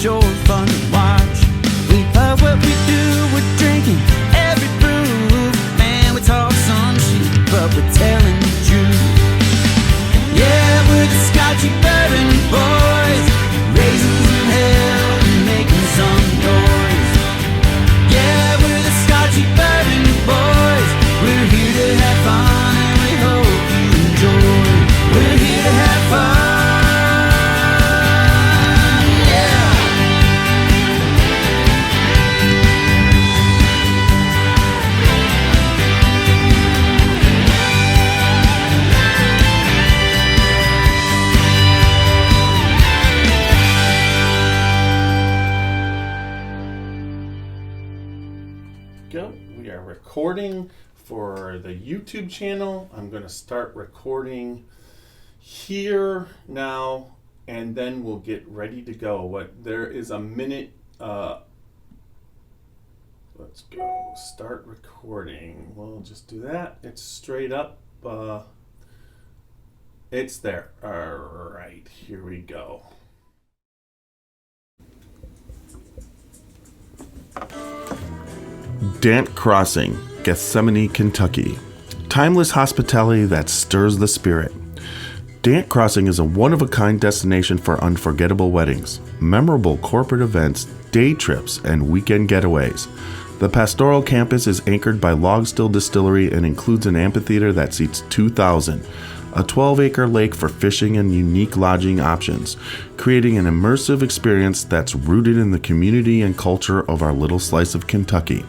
sure fun to watch. We love what we do, we're drinking every brew. Man, we talk some shit, but we're telling the truth. Yeah, we're the Scotchy Bourbon boys, raisins in hell and making some noise. Yeah, we're the Scotchy Bourbon boys, we're here to have fun and we hope you enjoy. We're here to have fun. We are recording for the YouTube channel. I'm going to start recording here now, and then we'll get ready to go. There is a minute. Let's go. Start recording. We'll just do that. It's straight up. It's there. All right, here we go. Dant Crossing, Gethsemane, Kentucky. Timeless hospitality that stirs the spirit. Dant Crossing is a one-of-a-kind destination for unforgettable weddings, memorable corporate events, day trips, and weekend getaways. The pastoral campus is anchored by Log Still Distillery and includes an amphitheater that seats 2,000, a 12-acre lake for fishing and unique lodging options, creating an immersive experience that's rooted in the community and culture of our little slice of Kentucky.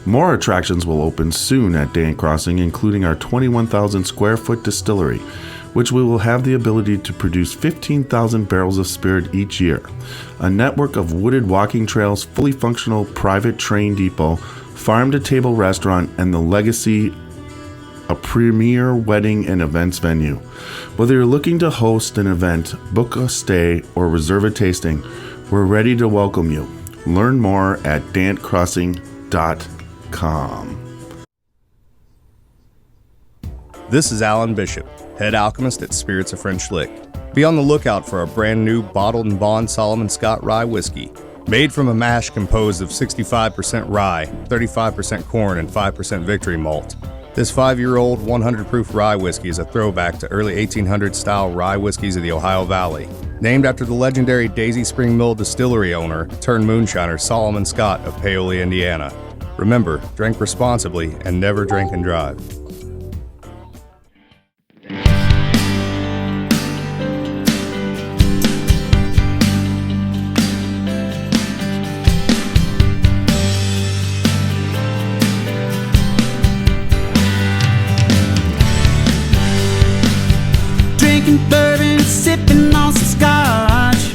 More attractions will open soon at Dant Crossing, including our 21,000 square foot distillery, which we will have the ability to produce 15,000 barrels of spirit each year, a network of wooded walking trails, fully functional private train depot, farm-to-table restaurant, and the Legacy, a premier wedding and events venue. Whether you're looking to host an event, book a stay, or reserve a tasting, we're ready to welcome you. Learn more at dantcrossing.com. This is Alan Bishop, head alchemist at Spirits of French Lick. Be on the lookout for a brand new bottled and bond Salomon Scott rye whiskey, made from a mash composed of 65% rye, 35% corn, and 5% victory malt. This 5-year-old 100 proof rye whiskey is a throwback to early 1800s style rye whiskeys of the Ohio Valley. Named after the legendary Daisy Spring Mill distillery owner turned moonshiner Solomon Scott of Paoli, Indiana. Remember, drink responsibly and never drink and drive. Drinking bourbon, sipping on some scotch.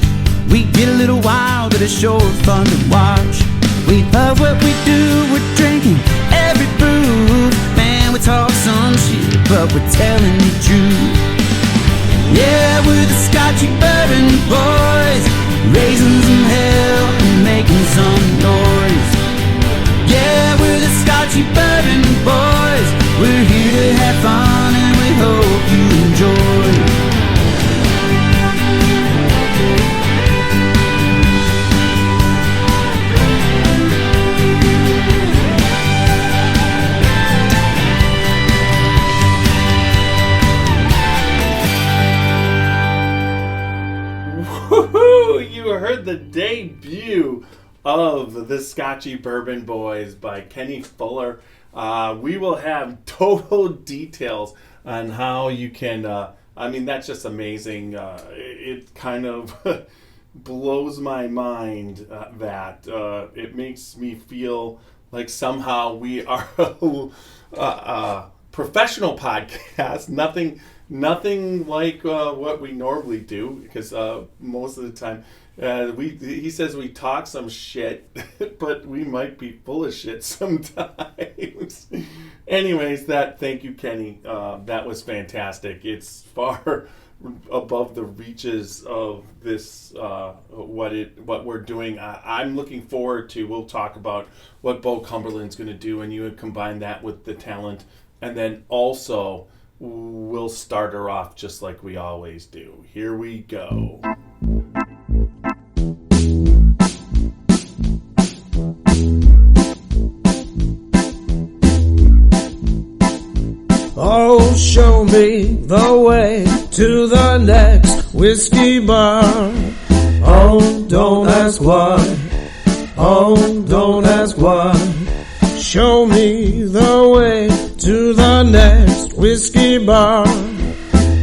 We get a little wild, but it's sure fun to watch. We love what we do, we're drinking every brew. Man, we talk some shit, but we're telling the truth. Yeah, we're the Scotchy Bourbon boys, raisins in hell and making some noise. Yeah, we're the Scotchy Bourbon boys, we're here to have fun and we hope you enjoy. You heard the debut of the Scotchy Bourbon Boys by Kenny Fuller. We will have total details on how you can, that's just amazing. It kind of blows my mind that it makes me feel like somehow we are a professional podcast. Nothing like what we normally do, because most of the time he says we talk some shit, but we might be full of shit sometimes. Anyways, thank you, Kenny. That was fantastic. It's far above the reaches of this what we're doing. I'm looking forward to. We'll talk about what Bo Cumberland's going to do, and you would combine that with the talent, and then also we'll start her off just like we always do. Here we go. Show me the way to the next whiskey bar. Oh, don't ask why. Oh, don't ask why. Show me the way to the next whiskey bar.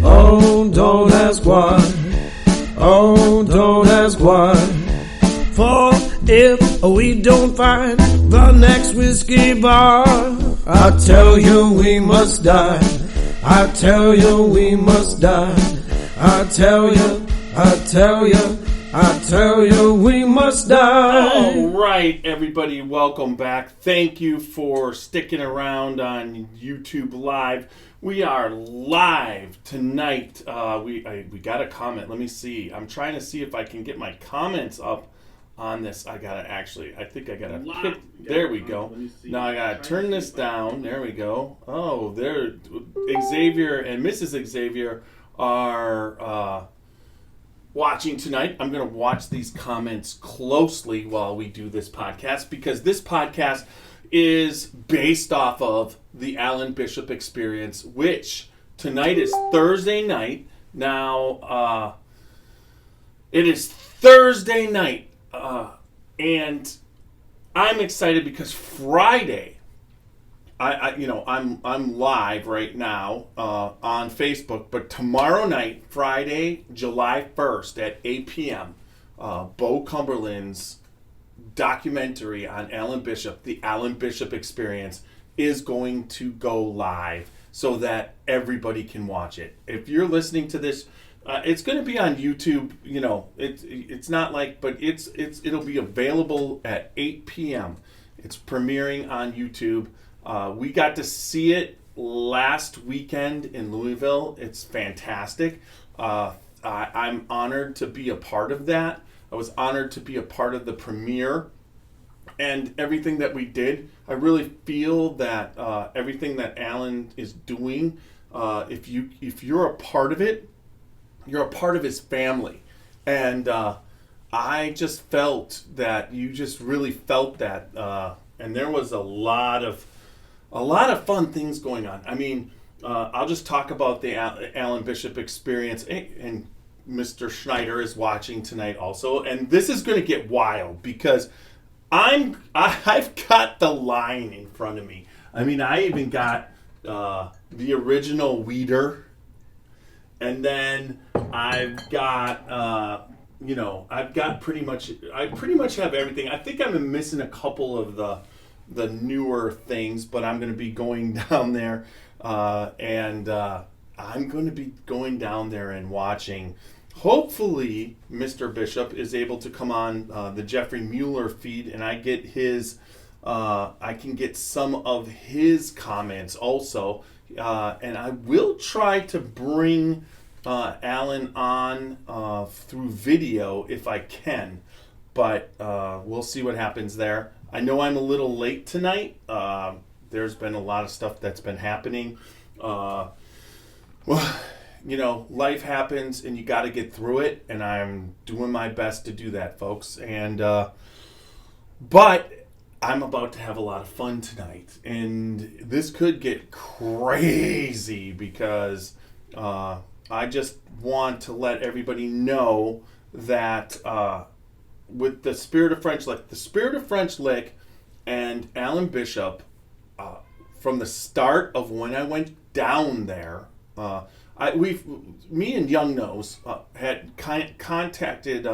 Oh, don't ask why. Oh, don't ask why. For if we don't find the next whiskey bar, I tell you we must die. I tell you we must die. I tell you, I tell you, I tell you we must die. All right, everybody, welcome back. Thank you for sticking around on YouTube Live. We are live tonight. We got a comment. Let me see. I'm trying to see if I can get my comments up on this. I think I gotta pick. There we go. Now I gotta turn this down. There we go. Oh, there. Xavier and Mrs. Xavier are watching tonight. I'm gonna watch these comments closely while we do this podcast, because this podcast is based off of the Alan Bishop experience, which tonight is Thursday night. Now, it is Thursday night, and I'm excited because Friday, I'm live right now on Facebook, but tomorrow night, Friday, July 1st at 8 p.m., Bo Cumberland's documentary on Alan Bishop, the Alan Bishop Experience, is going to go live so that everybody can watch it. If you're listening to this, it's going to be on YouTube. You know, it's not like, but it'll be available at 8 p.m. It's premiering on YouTube. We got to see it last weekend in Louisville. It's fantastic. I'm honored to be a part of that. I was honored to be a part of the premiere and everything that we did. I really feel that everything that Alan is doing, if you're a part of it, you're a part of his family. And I just felt that you just really felt that, and there was a lot of fun things going on. I mean, I'll just talk about the Alan Bishop experience, and Mr. Schneider is watching tonight also, and this is going to get wild because I've got the line in front of me. I mean, I even got the original Weeder, and then I've got I pretty much have everything. I think I'm missing a couple of the newer things, but I'm going to be going down there, and I'm going to be going down there and watching. Hopefully, Mr. Bishop is able to come on the Jeffrey Mueller feed, and I get his. I can get some of his comments also, and I will try to bring Alan on through video if I can, but we'll see what happens there. I know I'm a little late tonight. There's been a lot of stuff that's been happening. Well, life happens and you got to get through it, and I'm doing my best to do that, folks. And but I'm about to have a lot of fun tonight, and this could get crazy because I just want to let everybody know that with the Spirit of French Lick, and Alan Bishop, from the start of when I went down there, me and Young Nose had contacted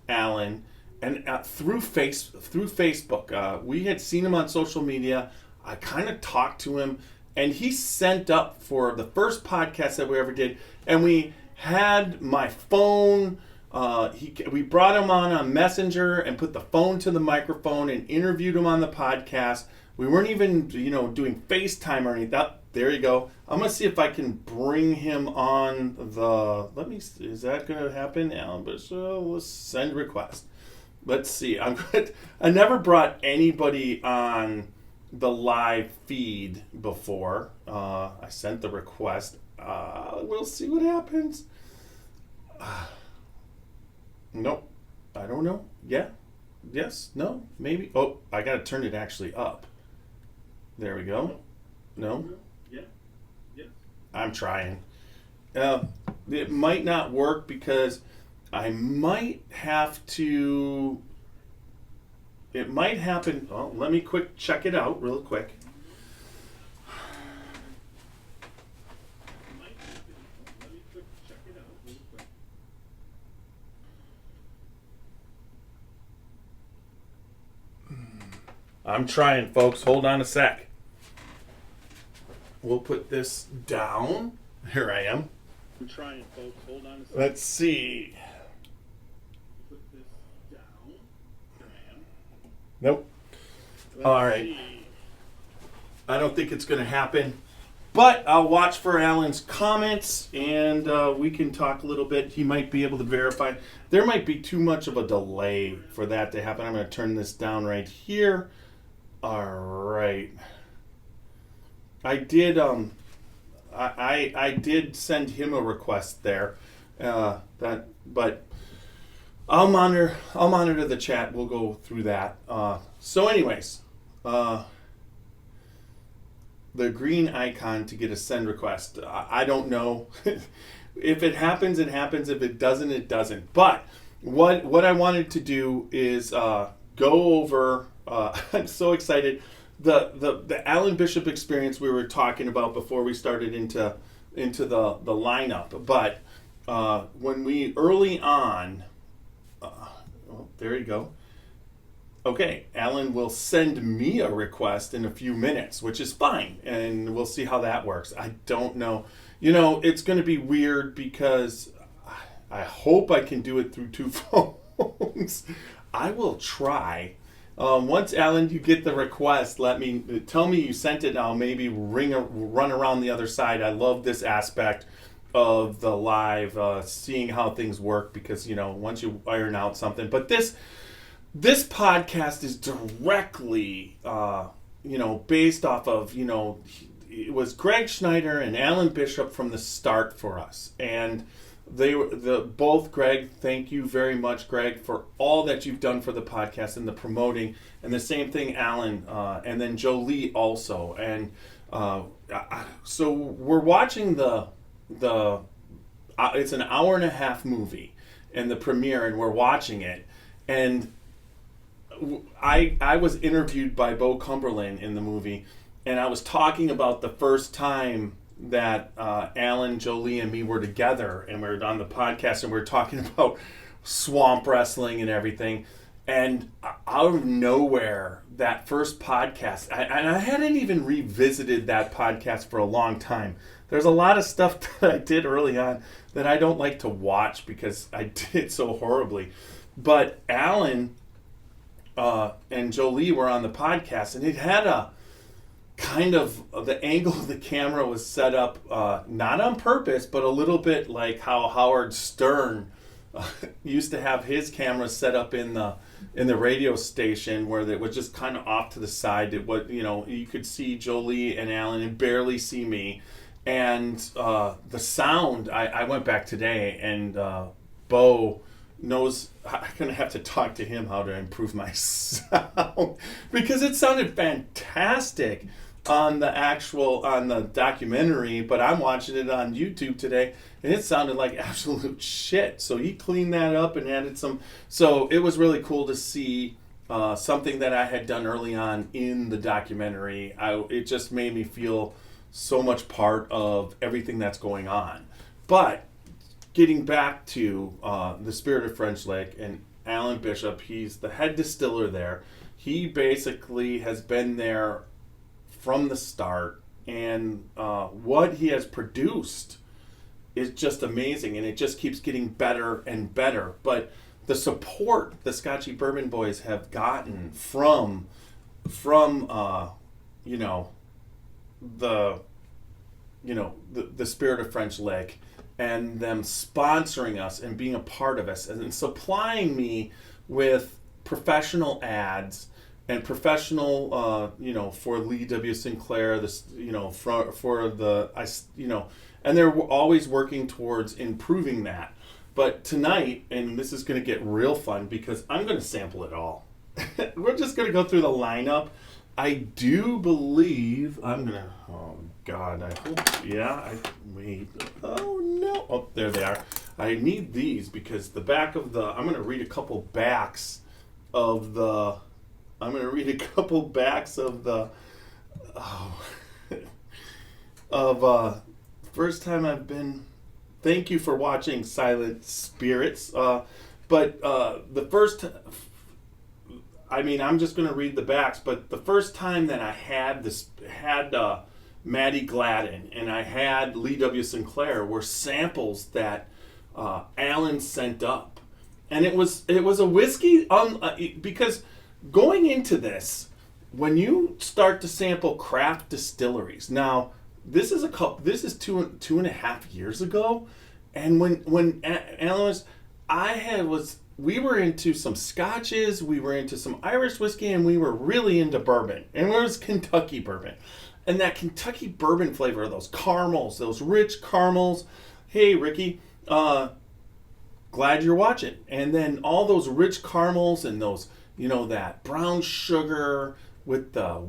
Alan, and through Facebook, we had seen him on social media. I kind of talked to him, and he sent up for the first podcast that we ever did, and we had my phone. We brought him on Messenger and put the phone to the microphone and interviewed him on the podcast. We weren't even, doing FaceTime or anything. There you go. I'm going to see if I can bring him on is that going to happen, Alan? But let's send request. Let's see. I never brought anybody on the live feed before. I sent the request. We'll see what happens. Nope. I don't know. Yeah. Yes. No. Maybe. Oh, I got to turn it actually up. There we go. No. Yeah. Yes. I'm trying. It might not work because I might have to. It might happen. Oh, let me check it out real quick. I'm trying, folks. Hold on a sec. We'll put this down. Here I am. I'm trying, folks. Hold on a sec. Let's see. Put this down. Here I am. Nope. All right. I don't think it's going to happen. But I'll watch for Alan's comments, and we can talk a little bit. He might be able to verify. There might be too much of a delay for that to happen. I'm going to turn this down right here. All right. I did I did send him a request there. But I'll monitor the chat. We'll go through that. So anyways, the green icon to get a send request. I don't know. If it happens, it happens. If it doesn't, it doesn't. But what I wanted to do is go over. I'm so excited. The Alan Bishop experience we were talking about before we started into the lineup. But when we early on, there you go. Okay, Alan will send me a request in a few minutes, which is fine, and we'll see how that works. I don't know. It's going to be weird because I hope I can do it through two phones. I will try. Once, Alan, you get the request, tell me you sent it. I'll maybe run around the other side. I love this aspect of the live, seeing how things work because, once you iron out something. But this podcast is directly, based off of, it was Greg Schneider and Alan Bishop from the start for us. And they were both. Greg, thank you very much, Greg, for all that you've done for the podcast and the promoting. And the same thing, Alan, and then Jolie also. And so we're watching it's an hour and a half movie and the premiere, and we're watching it. And I was interviewed by Bo Cumberland in the movie, and I was talking about the first time that Alan, Jolie, and me were together, and we were on the podcast, and we were talking about swamp wrestling and everything. And out of nowhere, that first podcast, and I hadn't even revisited that podcast for a long time. There's a lot of stuff that I did early on that I don't like to watch because I did it so horribly. But Alan and Jolie were on the podcast, and it had a kind of the angle of the camera was set up not on purpose, but a little bit like how Howard Stern used to have his camera set up in the radio station, where it was just kind of off to the side. It was, you could see Jolie and Alan and barely see me. And the sound, I went back today, and Bo knows. I'm going to have to talk to him how to improve my sound because it sounded fantastic on the documentary, but I'm watching it on YouTube today, and it sounded like absolute shit. So he cleaned that up and added some. So it was really cool to see something that I had done early on in the documentary. It just made me feel so much part of everything that's going on. But getting back to the Spirit of French Lick and Alan Bishop, he's the head distiller there. He basically has been there from the start, and what he has produced is just amazing, and it just keeps getting better and better. But the support the Scotchy Bourbon Boys have gotten from the Spirit of French Lick, and them sponsoring us and being a part of us and supplying me with professional ads and professional, for Lee W. Sinclair, and they're always working towards improving that. But tonight, and this is going to get real fun because I'm going to sample it all. We're just going to go through the lineup. I do believe I'm gonna. Oh God, I hope. Yeah, wait. Oh no. Oh, there they are. I need these because the back of the. I'm gonna read a couple backs of the. I'm gonna read a couple backs of the. Oh. Of first time I've been. Thank you for watching Silent Spirits. But the first. I mean, I'm just going to read the backs, but the first time that I had Maddie Gladden and I had Lee W. Sinclair were samples that Alan sent up, and it was a whiskey because going into this, when you start to sample craft distilleries, now this is two and a half years ago, and when Alan was. We were into some scotches, we were into some Irish whiskey, and we were really into bourbon. And it was Kentucky bourbon. And that Kentucky bourbon flavor, those caramels, those rich caramels. Hey, Ricky, glad you're watching. And then all those rich caramels and those, that brown sugar with the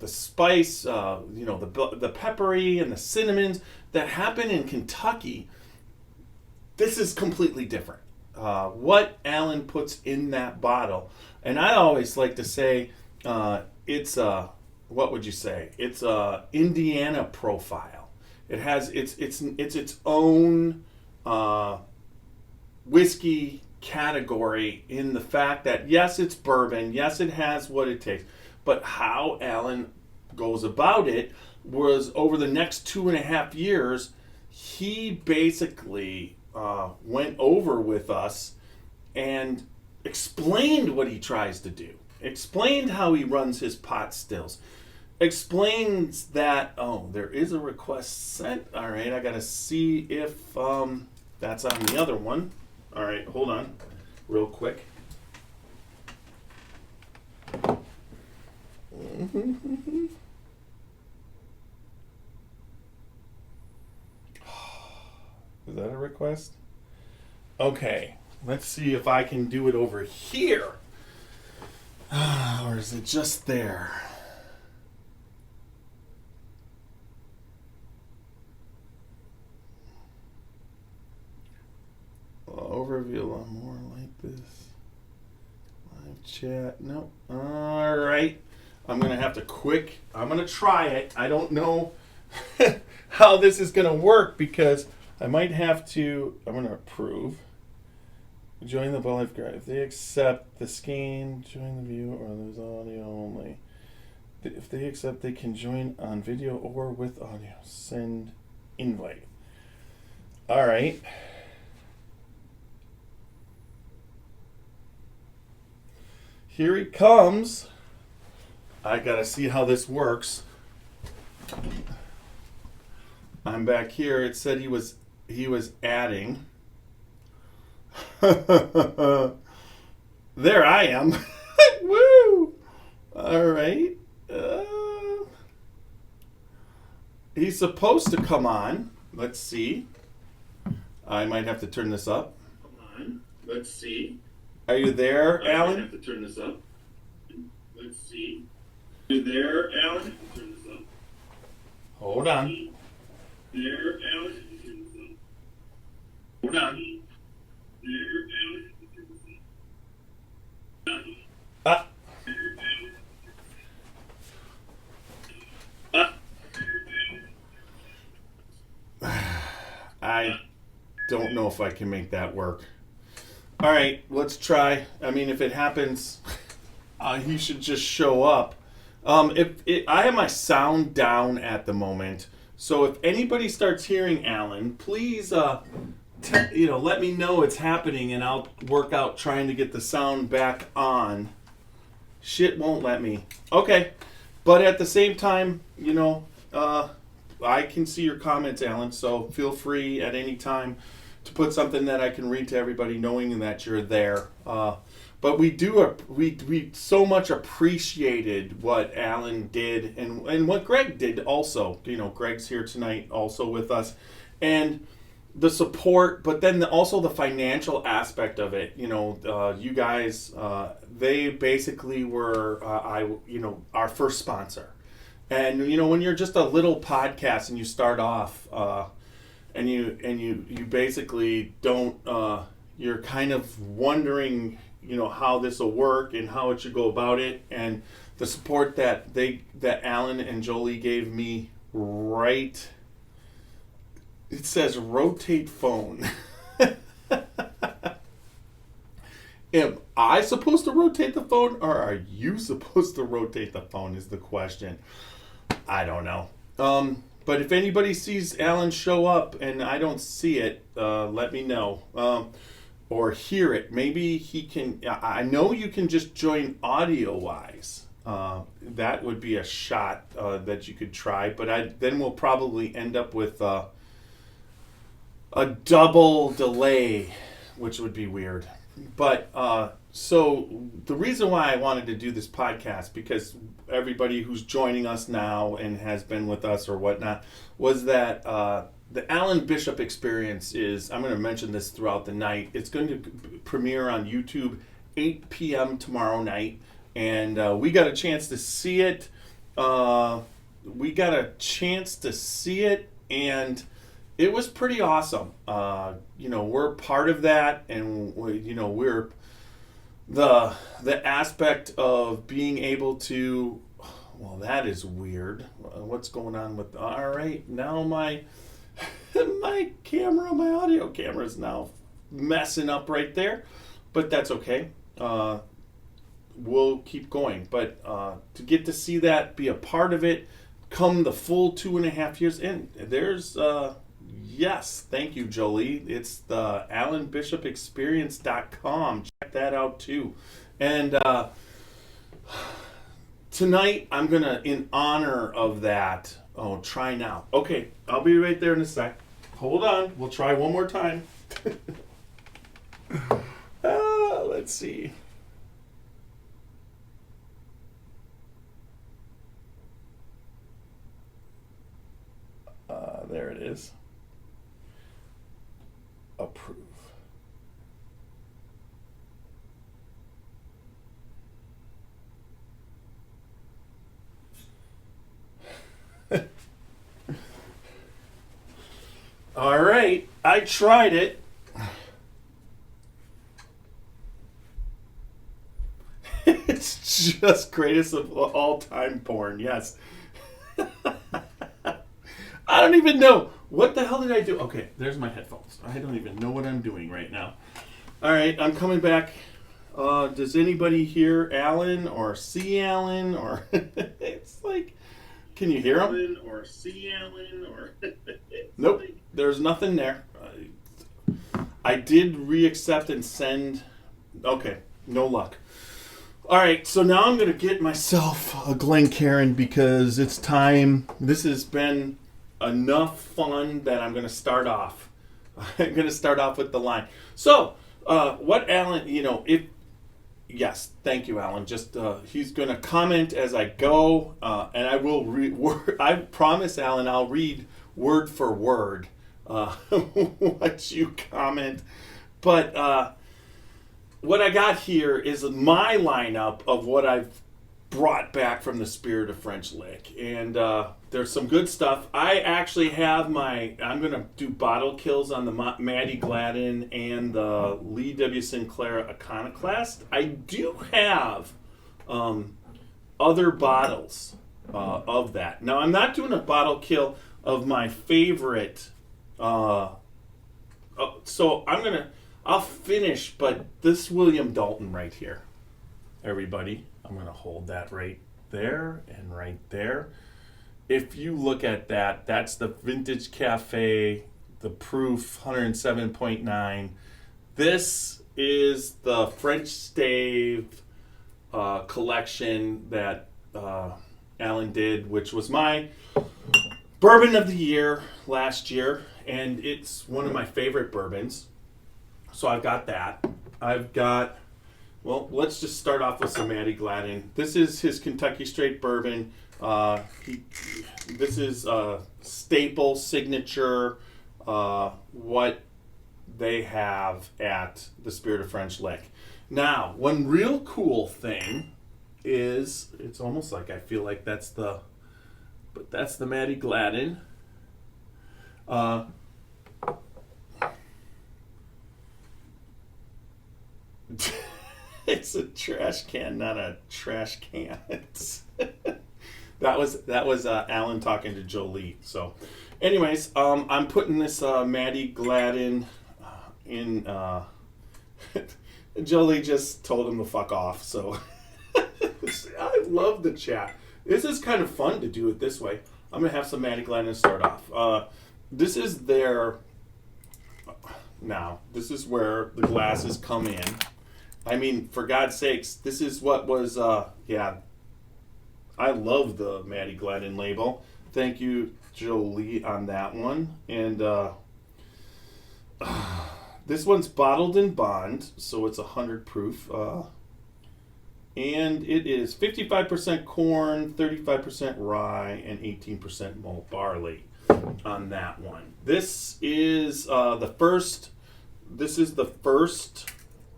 spice, the peppery and the cinnamons that happen in Kentucky. This is completely different. What Alan puts in that bottle, and I always like to say, it's what would you say? It's a Indiana profile. It has its own whiskey category in the fact that yes, it's bourbon, yes, it has what it takes, but how Alan goes about it was over the next 2.5 years, he basically went over with us and explained what he tries to do, explained how he runs his pot stills, explains that, there is a request sent. All right, I got to see if that's on the other one. All right, hold on real quick. Is that a request? Okay, let's see if I can do it over here. Or is it just there? Overview a lot more like this. Live chat. Nope. All right. I'm going to try it. I don't know how this is going to work because I might have to, I'm going to approve. Join the live group. If they accept the scan, join the view, or there's audio only. If they accept, they can join on video or with audio. Send invite. All right. Here he comes. I got to see how this works. I'm back here. It said he was adding. There I am. Woo! All right. He's supposed to come on. Let's see. I might have to turn this up. Come on. Let's see. Are you there, Alan? I might have to turn this up. Let's see. Are you there, Alan? Turn this up. Hold on. There, Alan. Turn this up. Hold on. There, Alan. Turn this up. I don't know if I can make that work. All right, let's try. I mean, if it happens, he should just show up. I have my sound down at the moment, so if anybody starts hearing Alan, please, let me know it's happening, and I'll work out trying to get the sound back on. Shit won't let me. Okay, but at the same time, I can see your comments, Alan. So feel free at any time to put something that I can read to everybody, knowing that you're there. But we so much appreciated what Alan did and what Greg did also. Greg's here tonight also with us. And the support, but then also the financial aspect of it. You guys, they basically were our first sponsor. And when you're just a little podcast and you start off, and you basically don't, you're kind of wondering, how this will work and how it should go about it, and the support that Alan and Jolie gave me. Right, it says rotate phone. Am I supposed to rotate the phone, or are you supposed to rotate the phone is the question. I don't know. But if anybody sees Alan show up and I don't see it, let me know. Or hear it. Maybe he can. I know you can just join audio-wise. That would be a shot that you could try. But then we'll probably end up with a double delay, which would be weird. But so the reason why I wanted to do this podcast, because everybody who's joining us now and has been with us or whatnot, was that the Alan Bishop experience is, I'm going to mention this throughout the night, it's going to premiere on YouTube 8 p.m. tomorrow night. And we got a chance to see it. And it was pretty awesome. We're part of that, and we're the aspect of being able to. Well, that is weird. What's going on with? All right, now my camera, my audio camera is now messing up right there, but that's okay. We'll keep going. But to get to see that, be a part of it, come the full 2.5 years in, there's. Yes, thank you, Jolie. It's the AlanBishopExperience.com. Check that out too. And tonight I'm gonna, in honor of that. Oh, try now. Okay, I'll be right there in a sec. Hold on. We'll try one more time. Let's see. There it is. Approve. All right, I tried it. It's just greatest of all time porn, yes. I don't even know. What the hell did I do? Okay, there's my headphones. I don't even know what I'm doing right now. All right, I'm coming back. Does anybody hear Alan or see Alan? Or it's like, can you hear him? Or see Alan? Or nope, there's nothing there. I did re-accept and send. Okay, no luck. All right, so now I'm going to get myself a Glencairn because it's time. This has been enough fun that I'm going to start off. I'm going to start off with the line. So, what Alan, yes, thank you, Alan. Just, he's going to comment as I go, and I will I promise, Alan, I'll read word for word what you comment. But what I got here is my lineup of what I've brought back from the Spirit of French Lick. And there's some good stuff. I actually have I'm going to do bottle kills on the Maddie Gladden and the Lee W. Sinclair Iconoclast. I do have other bottles of that. Now, I'm not doing a bottle kill of my favorite. So I'll finish, but this William Dalton right here, everybody, I'm going to hold that right there and right there. If you look at that, that's the Vintage Cafe, the proof 107.9. This is the French Stave collection that Alan did, which was my bourbon of the year last year, and it's one of my favorite bourbons. So I've got that. Well, let's just start off with some Maddie Gladden. This is his Kentucky Straight Bourbon. This is a staple signature what they have at the Spirit of French Lick. Now, one real cool thing is, it's almost like I feel like that's the Maddie Gladden. It's a trash can, not a trash can. That was Alan talking to Jolie. So, anyways, I'm putting this Maddie Gladden in. Jolie just told him to fuck off. So, I love the chat. This is kind of fun to do it this way. I'm gonna have some Maddie Gladden start off. This is their. Now, this is where the glasses come in. I mean, for God's sakes, this is what was, I love the Maddie Gladden label. Thank you, Jolie, on that one. And this one's bottled in bond, so it's 100 proof. And it is 55% corn, 35% rye, and 18% malt barley on that one. This is the first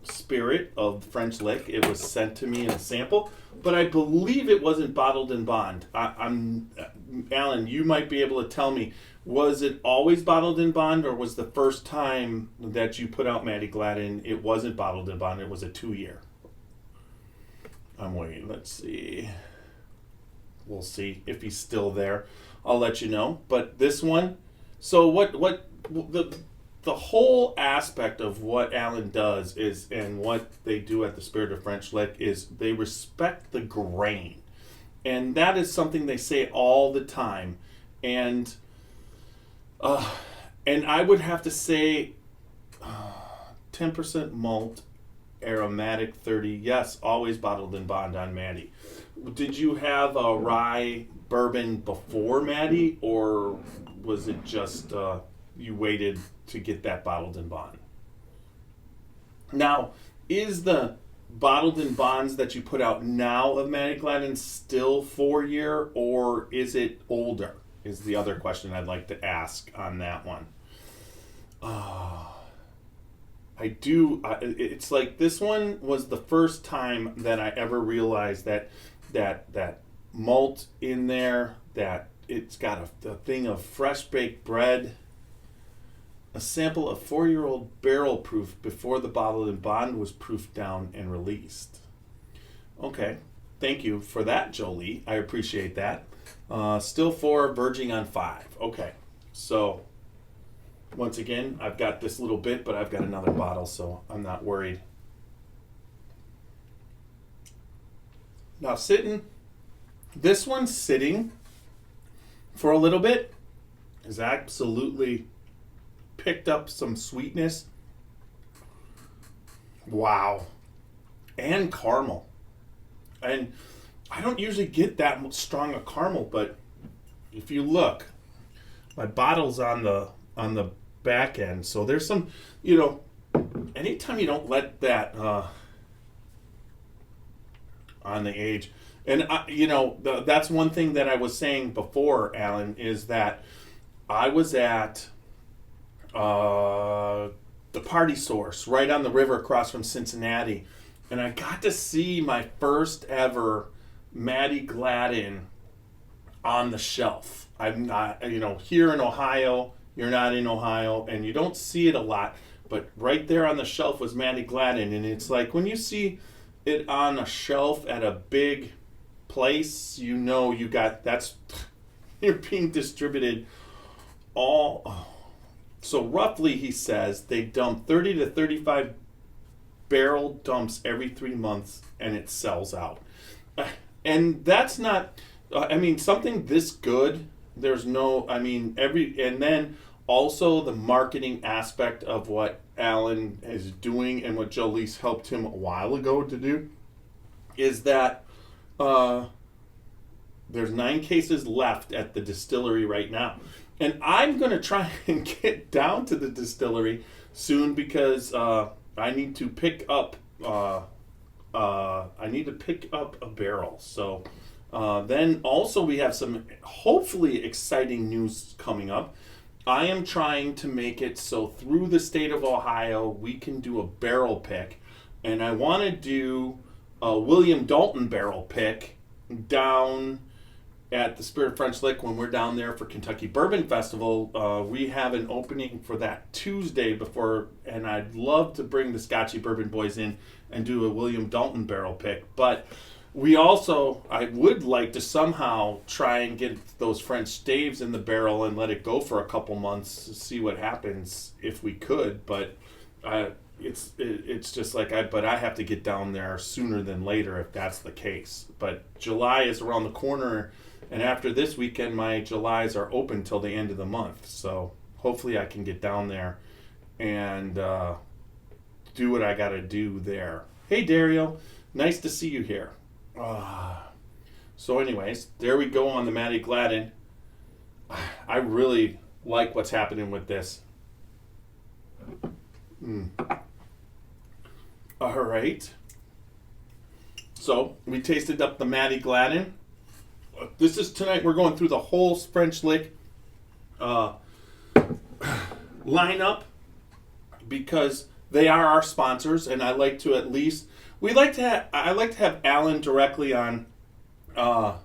spirit of French Lick. It was sent to me in a sample, but I believe it wasn't bottled in bond. Alan, you might be able to tell me, was it always bottled in bond, or was the first time that you put out Maddie Gladden, it wasn't bottled in bond, it was a 2-year? I'm waiting. Let's see. We'll see if he's still there. I'll let you know. But this one, so what the whole aspect of what Alan does is, and what they do at the Spirit of French Lick, is they respect the grain. And that is something they say all the time. And I would have to say 10% malt, aromatic 30. Yes, always bottled in bond on Maddie. Did you have a rye bourbon before Maddie, or was it just you waited to get that bottled in bond? Now, is the bottled in bonds that you put out now of Maddie Gladden still 4-year, or is it older? Is the other question I'd like to ask on that one. It's like this one was the first time that I ever realized that malt in there, that it's got a thing of fresh baked bread, a sample of 4-year-old barrel proof before the bottled in bond was proofed down and released. Okay, thank you for that, Jolie. I appreciate that. Still 4, verging on 5. Okay, so once again, I've got this little bit, but I've got another bottle, so I'm not worried. Now this one's sitting for a little bit, is absolutely picked up some sweetness. Wow. And caramel. And I don't usually get that strong a caramel, but if you look, my bottle's on the back end, so there's some, anytime you don't let that on the age, and that's one thing that I was saying before, Alan, is that I was at the Party Source right on the river across from Cincinnati, and I got to see my first ever Maddie Gladden on the shelf. I'm not, here in Ohio, you're not in Ohio, and you don't see it a lot, but right there on the shelf was Maddie Gladden, and it's like when you see it on a shelf at a big place, you're being distributed all. So roughly, he says, they dump 30 to 35 barrel dumps every 3 months, and it sells out. And that's not, something this good, there's no, and then also the marketing aspect of what Alan is doing and what Jolie's helped him a while ago to do is that there's 9 cases left at the distillery right now. And I'm going to try and get down to the distillery soon because I need to pick up a barrel. So then also we have some hopefully exciting news coming up. I am trying to make it so through the state of Ohio we can do a barrel pick, and I want to do a William Dalton barrel pick down at the Spirit of French Lick when we're down there for Kentucky Bourbon Festival. We have an opening for that Tuesday before, and I'd love to bring the Scotchy Bourbon Boys in and do a William Dalton barrel pick. But I would like to somehow try and get those French staves in the barrel and let it go for a couple months to see what happens if we could. But it's just like I have to get down there sooner than later if that's the case. But July is around the corner, and after this weekend, my Julys are open till the end of the month. So hopefully I can get down there and do what I got to do there. Hey, Dario. Nice to see you here. So anyways, there we go on the Matty Gladden. I really like what's happening with this. All right. So we tasted up the Matty Gladden. This is tonight. We're going through the whole French Lick lineup because they are our sponsors, and I like to I like to have Alan directly on. I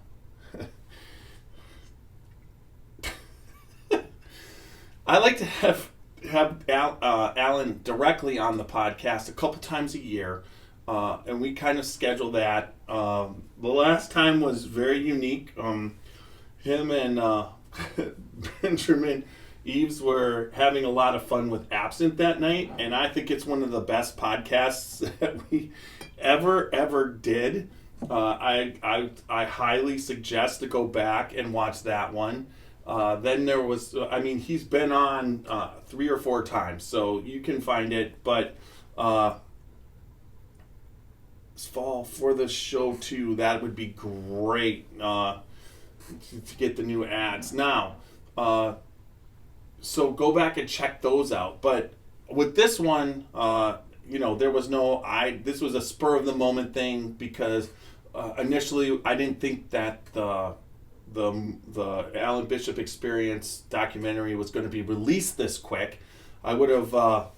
like to have Alan directly on the podcast a couple times a year, and we kind of schedule that. The last time was very unique. Him and Benjamin Eves were having a lot of fun with absinthe that night, and I think it's one of the best podcasts that we ever did. I highly suggest to go back and watch that one. Then there was, he's been on 3 or 4 times, so you can find it. But fall for the show too, that would be great to get the new ads. Now, so go back and check those out. But with this one, there was this was a spur of the moment thing because initially I didn't think that the Alan Bishop Experience documentary was going to be released this quick. I would have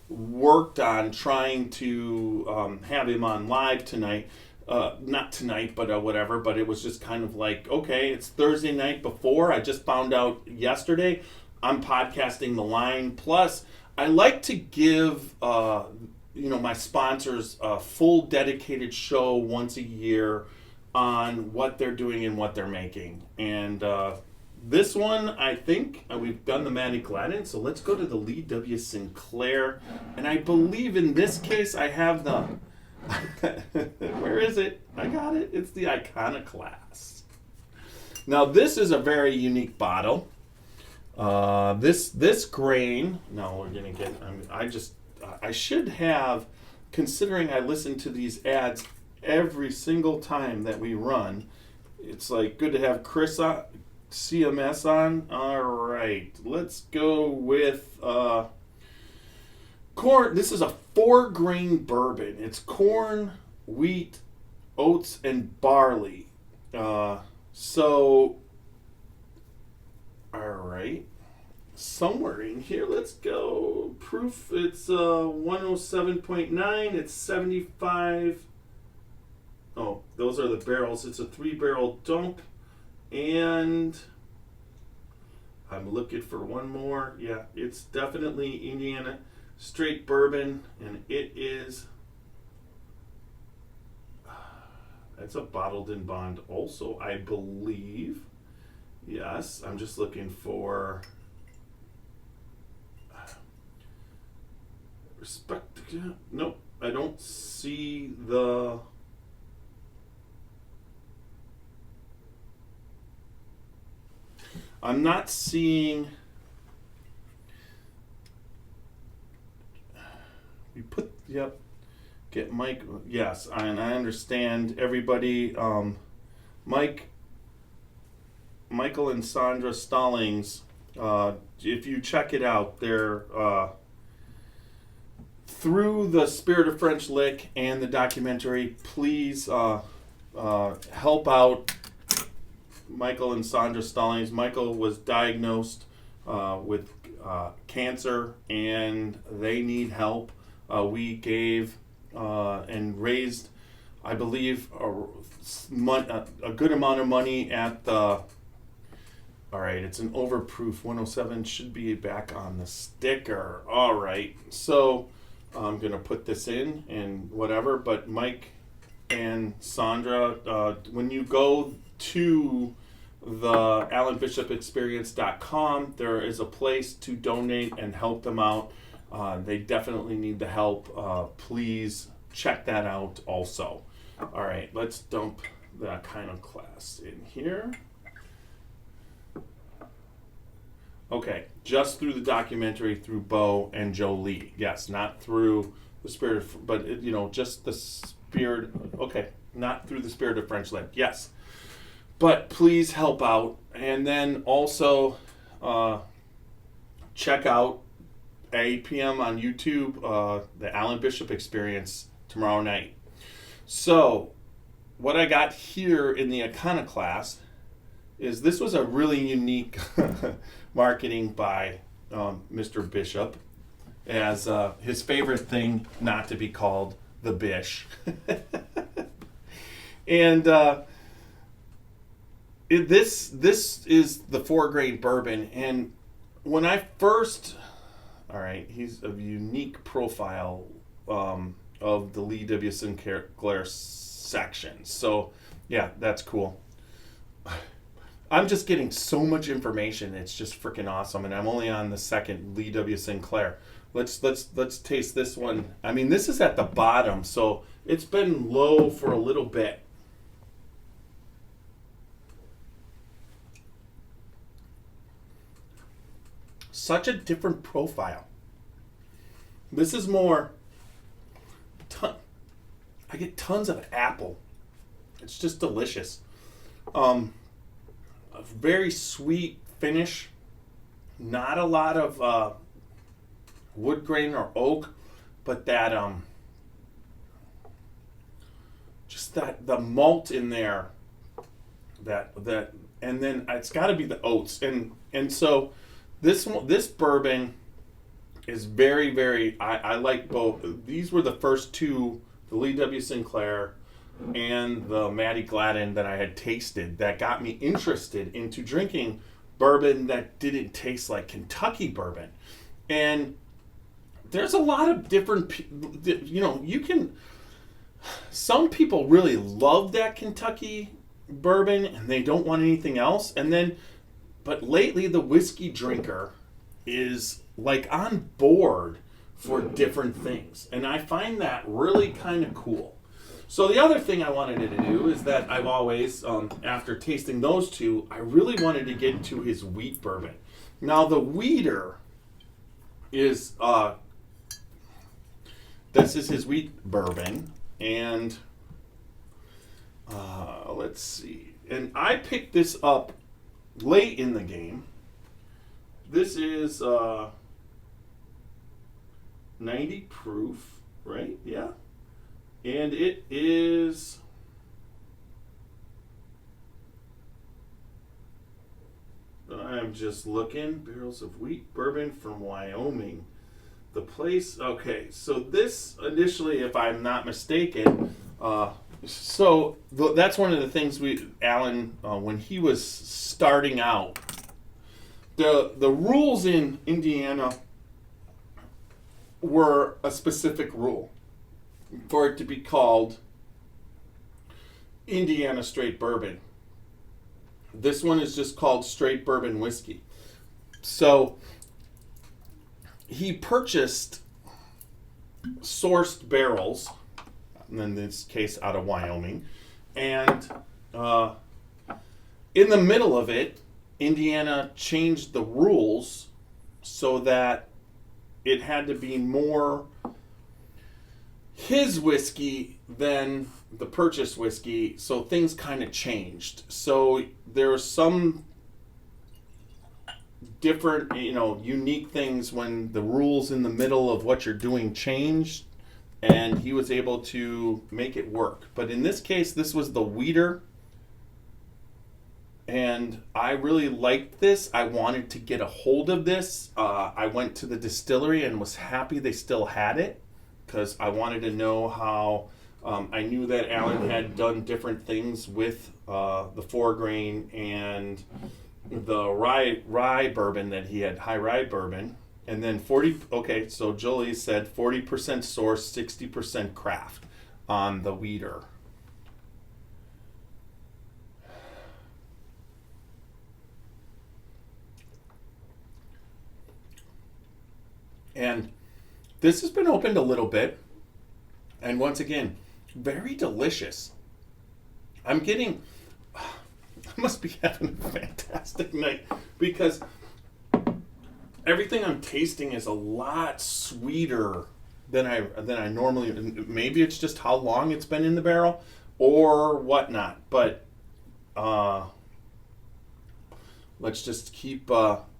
worked on trying to have him on live tonight. Not tonight, but whatever. But it was just kind of like, okay, it's Thursday night before. I just found out yesterday. I'm podcasting the line. Plus, I like to give my sponsors a full dedicated show once a year on what they're doing and what they're making. And this one, I think, we've done the Matty Gladden, so let's go to the Lee W. Sinclair. And I believe in this case I have the... Where is it? I got it. It's the Iconoclast. Now, this is a very unique bottle. This grain... No, we're going to get... I should have, considering I listen to these ads every single time that we run, it's like good to have Chris on, CMS on. All right, let's go with corn. This is a 4-grain bourbon. It's corn, wheat, oats, and barley. All right. Somewhere in here, let's go. Proof, it's 107.9. It's 75. Oh, those are the barrels. It's a 3-barrel dump. And I'm looking for one more. Yeah, it's definitely Indiana straight bourbon. And it is... That's a bottled in bond also, I believe. Yes, I'm just looking for... Respect. Nope, I don't see the... I'm not seeing... We put... Yep. Get Mike... Yes, and I understand everybody... Michael and Sandra Stallings, if you check it out, they're... through the Spirit of French Lick and the documentary, please help out Michael and Sandra Stallings. Michael was diagnosed with cancer, and they need help. We gave and raised, I believe, a good amount of money at the... All right, it's an overproof 107. Should be back on the sticker. All right, so I'm going to put this in and whatever. But Mike and Sandra, when you go to the AlanBishopExperience.com, there is a place to donate and help them out. They definitely need the help. Please check that out also. All right, let's dump that kind of class in here. Okay, just through the documentary through Bo and Joe Lee. Yes, not through the Spirit of, but just the Spirit. Okay, not through the Spirit of French Lick. Yes, but please help out, and then also check out at 8 p.m. on YouTube the Alan Bishop Experience tomorrow night. So, what I got here in the iconoclast is this was a really unique marketing by Mr. Bishop, as his favorite thing not to be called the Bish. And this is the 4-grain bourbon, and when I first, all right, he's a unique profile of the Lee W. Sinclair section. So yeah, that's cool. I'm just getting so much information. It's just freaking awesome, and I'm only on the second Lee W. Sinclair. Let's taste this one. I mean, this is at the bottom, so it's been low for a little bit. Such a different profile. This is more. I get tons of apple. It's just delicious. A very sweet finish. Not a lot of wood grain or oak, but that just that the malt in there. That and then it's got to be the oats, and so this bourbon is very, very. I like both. These were the first two, the Lee W. Sinclair and the Matty Gladden, that I had tasted that got me interested into drinking bourbon that didn't taste like Kentucky bourbon. And there's a lot of different, some people really love that Kentucky bourbon and they don't want anything else. But lately the whiskey drinker is like on board for different things. And I find that really kind of cool. So the other thing I wanted to do is that I've always, after tasting those two, I really wanted to get into his wheat bourbon. Now the wheater is, this is his wheat bourbon, and let's see. And I picked this up late in the game. This is 90 proof, right? Yeah. And it is I'm just looking, barrels of wheat bourbon from Wyoming. The place, okay, so this initially, if I'm not mistaken, so that's one of the things Alan, when he was starting out, the rules in Indiana were a specific rule for it to be called Indiana straight bourbon. This one is just called straight bourbon whiskey. So he purchased sourced barrels, in this case out of Wyoming, and in the middle of it, Indiana changed the rules so that it had to be more his whiskey than the purchased whiskey, so things kind of changed. So there are some different, unique things when the rules in the middle of what you're doing changed, and he was able to make it work. But in this case, this was the wheater, And I really liked this. I wanted to get a hold of this. I went to the distillery and was happy they still had it, because I wanted to know how. I knew that Alan had done different things with the 4-grain and the rye bourbon that he had, high rye bourbon. And then so Julie said 40% source, 60% craft on the weeder. And this has been opened a little bit. And once again, very delicious. I must be having a fantastic night, because everything I'm tasting is a lot sweeter than I normally. Maybe it's just how long it's been in the barrel or whatnot. But let's just keep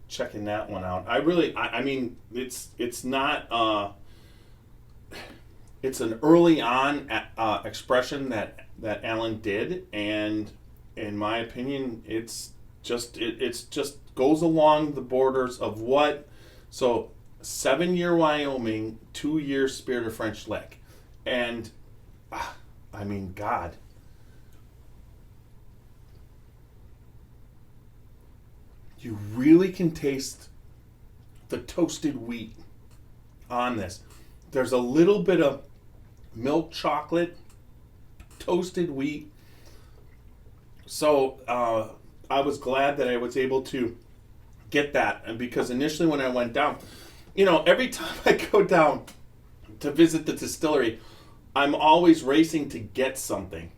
checking that one out. I mean, it's not. It's an early on expression that Alan did, and in my opinion, it's just goes along the borders of what. So 7-year Wyoming, 2-year Spirit of French Lick, and I mean, God. You really can taste the toasted wheat on this. There's a little bit of milk chocolate, toasted wheat. So I was glad that I was able to get that. And because initially when I went down, every time I go down to visit the distillery, I'm always racing to get something.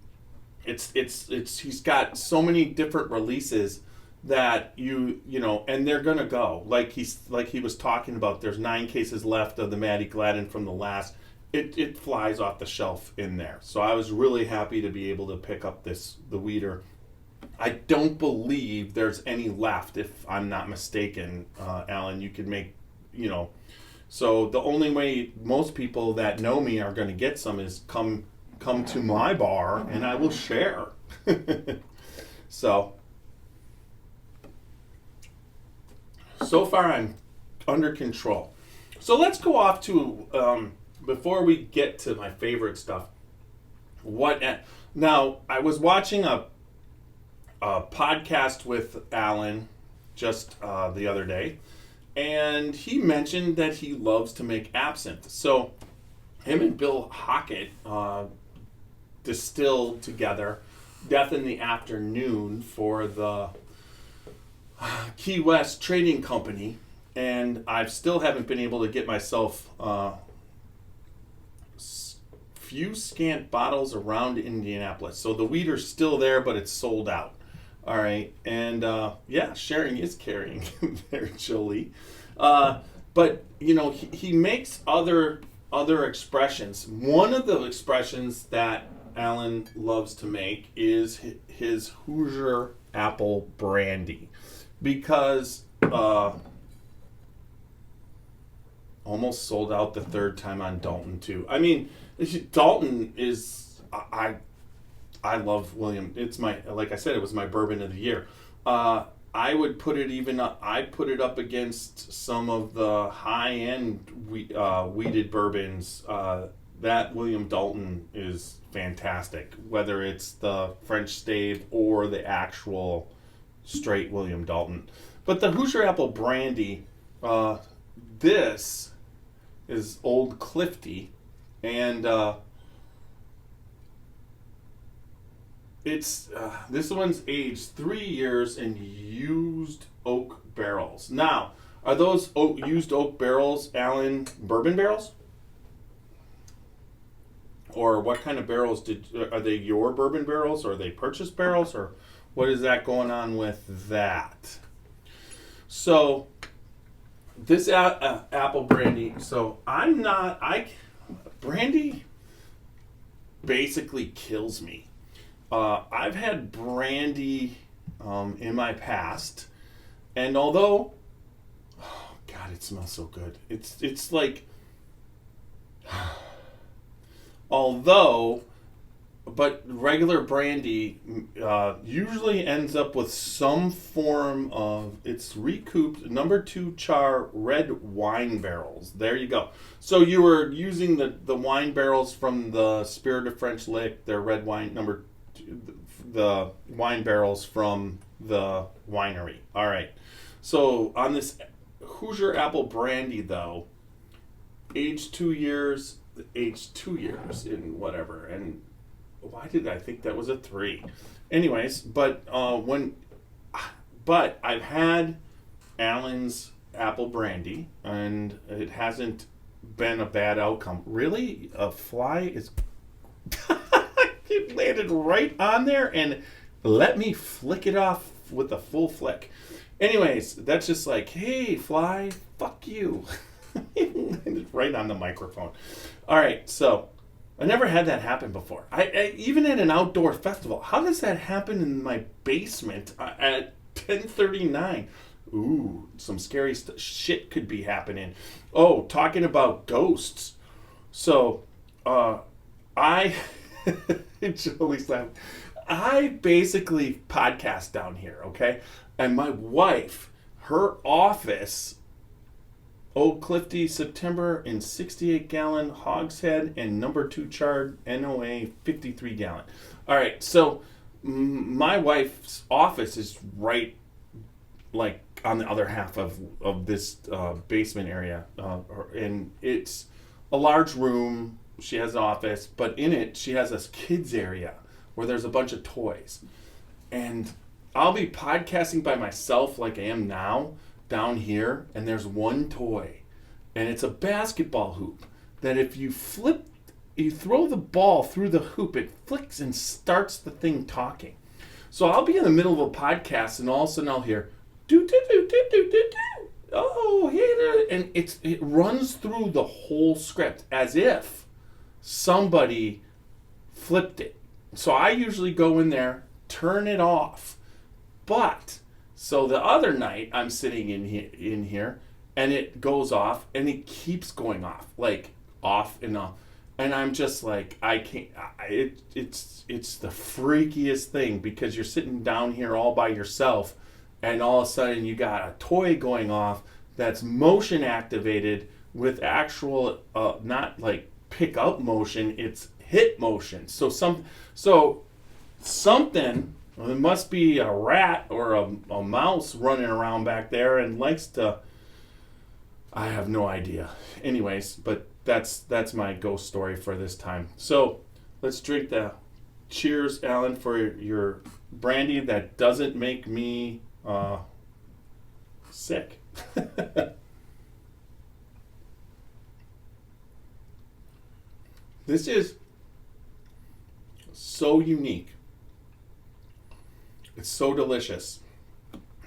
He's got so many different releases that and they're gonna go like he was talking about. There's 9 cases left of the Matty Gladden from the last. It flies off the shelf in there. So I was really happy to be able to pick up the weeder. I don't believe there's any left, if I'm not mistaken, Alan. You could make, so the only way most people that know me are going to get some is come to my bar and I will share. So far I'm under control. So let's go off to, before we get to my favorite stuff, now I was watching a podcast with Alan just the other day, and he mentioned that he loves to make absinthe. So him and Bill Hockett distilled together Death in the Afternoon for the Key West Trading Company, and I still haven't been able to get myself few scant bottles around Indianapolis. So the weeder's still there, but it's sold out. All right, and sharing is caring there, Jolie. But he makes other expressions. One of the expressions that Alan loves to make is his Hoosier apple brandy, because almost sold out the 3rd time on Dalton too. I mean, Dalton is I love William. It's like I said, it was my bourbon of the year. I would put it I'd put it up against some of the high-end weeded bourbons. That William Dalton is fantastic, whether it's the French stave or the actual straight William Dalton. But the Hoosier apple brandy, this is Old Clifty, and it's this one's aged 3 years in used oak barrels. Now, are those used oak barrels, Alan, bourbon barrels? Or what kind of barrels are they? Your bourbon barrels, or are they purchased barrels, or what is that going on with that? So this apple brandy. So brandy basically kills me. I've had brandy in my past, and although, oh God, it smells so good. It's like, although but regular brandy usually ends up with some form of, it's recouped number 2 char red wine barrels. There you go. So you were using the wine barrels from the Spirit of French Lick, their red wine number 2, the wine barrels from the winery. All right. So on this Hoosier apple brandy though, aged 2 years in whatever, and why did I think that was a 3? Anyways, but I've had Allen's apple brandy, and it hasn't been a bad outcome. Really, a fly is it landed right on there and let me flick it off with a full flick. Anyways, that's just like, hey, fly, fuck you. It landed right on the microphone. All right, so I never had that happen before. I even at an outdoor festival. How does that happen in my basement at 10:39? Ooh, some scary shit could be happening. Oh, talking about ghosts. So, Julie's laughing. I basically podcast down here, okay? And my wife, her office, Old Clifty, September in 68-gallon hogshead and number 2 charred NOA 53-gallon. All right, so my wife's office is right, like, on the other half of this basement area. And it's a large room. She has an office, but in it, she has this kids area where there's a bunch of toys. And I'll be podcasting by myself like I am now, down here, and there's one toy, and it's a basketball hoop that if you throw the ball through the hoop, it flicks and starts the thing talking. So I'll be in the middle of a podcast, and all of a sudden I'll hear do do do do do do do. Oh yeah, and it runs through the whole script as if somebody flipped it. So I usually go in there, turn it off, but. So the other night, I'm sitting in here, and it goes off, and it keeps going off, like off and off, and I'm just like, I can't. It's the freakiest thing because you're sitting down here all by yourself, and all of a sudden you got a toy going off that's motion activated with actual, not like pick up motion, it's hit motion. So something. Well, there must be a rat or a mouse running around back there and likes to. I have no idea. Anyways, but that's my ghost story for this time. So let's drink the cheers, Alan, for your brandy that doesn't make me sick. This is so unique. It's so delicious.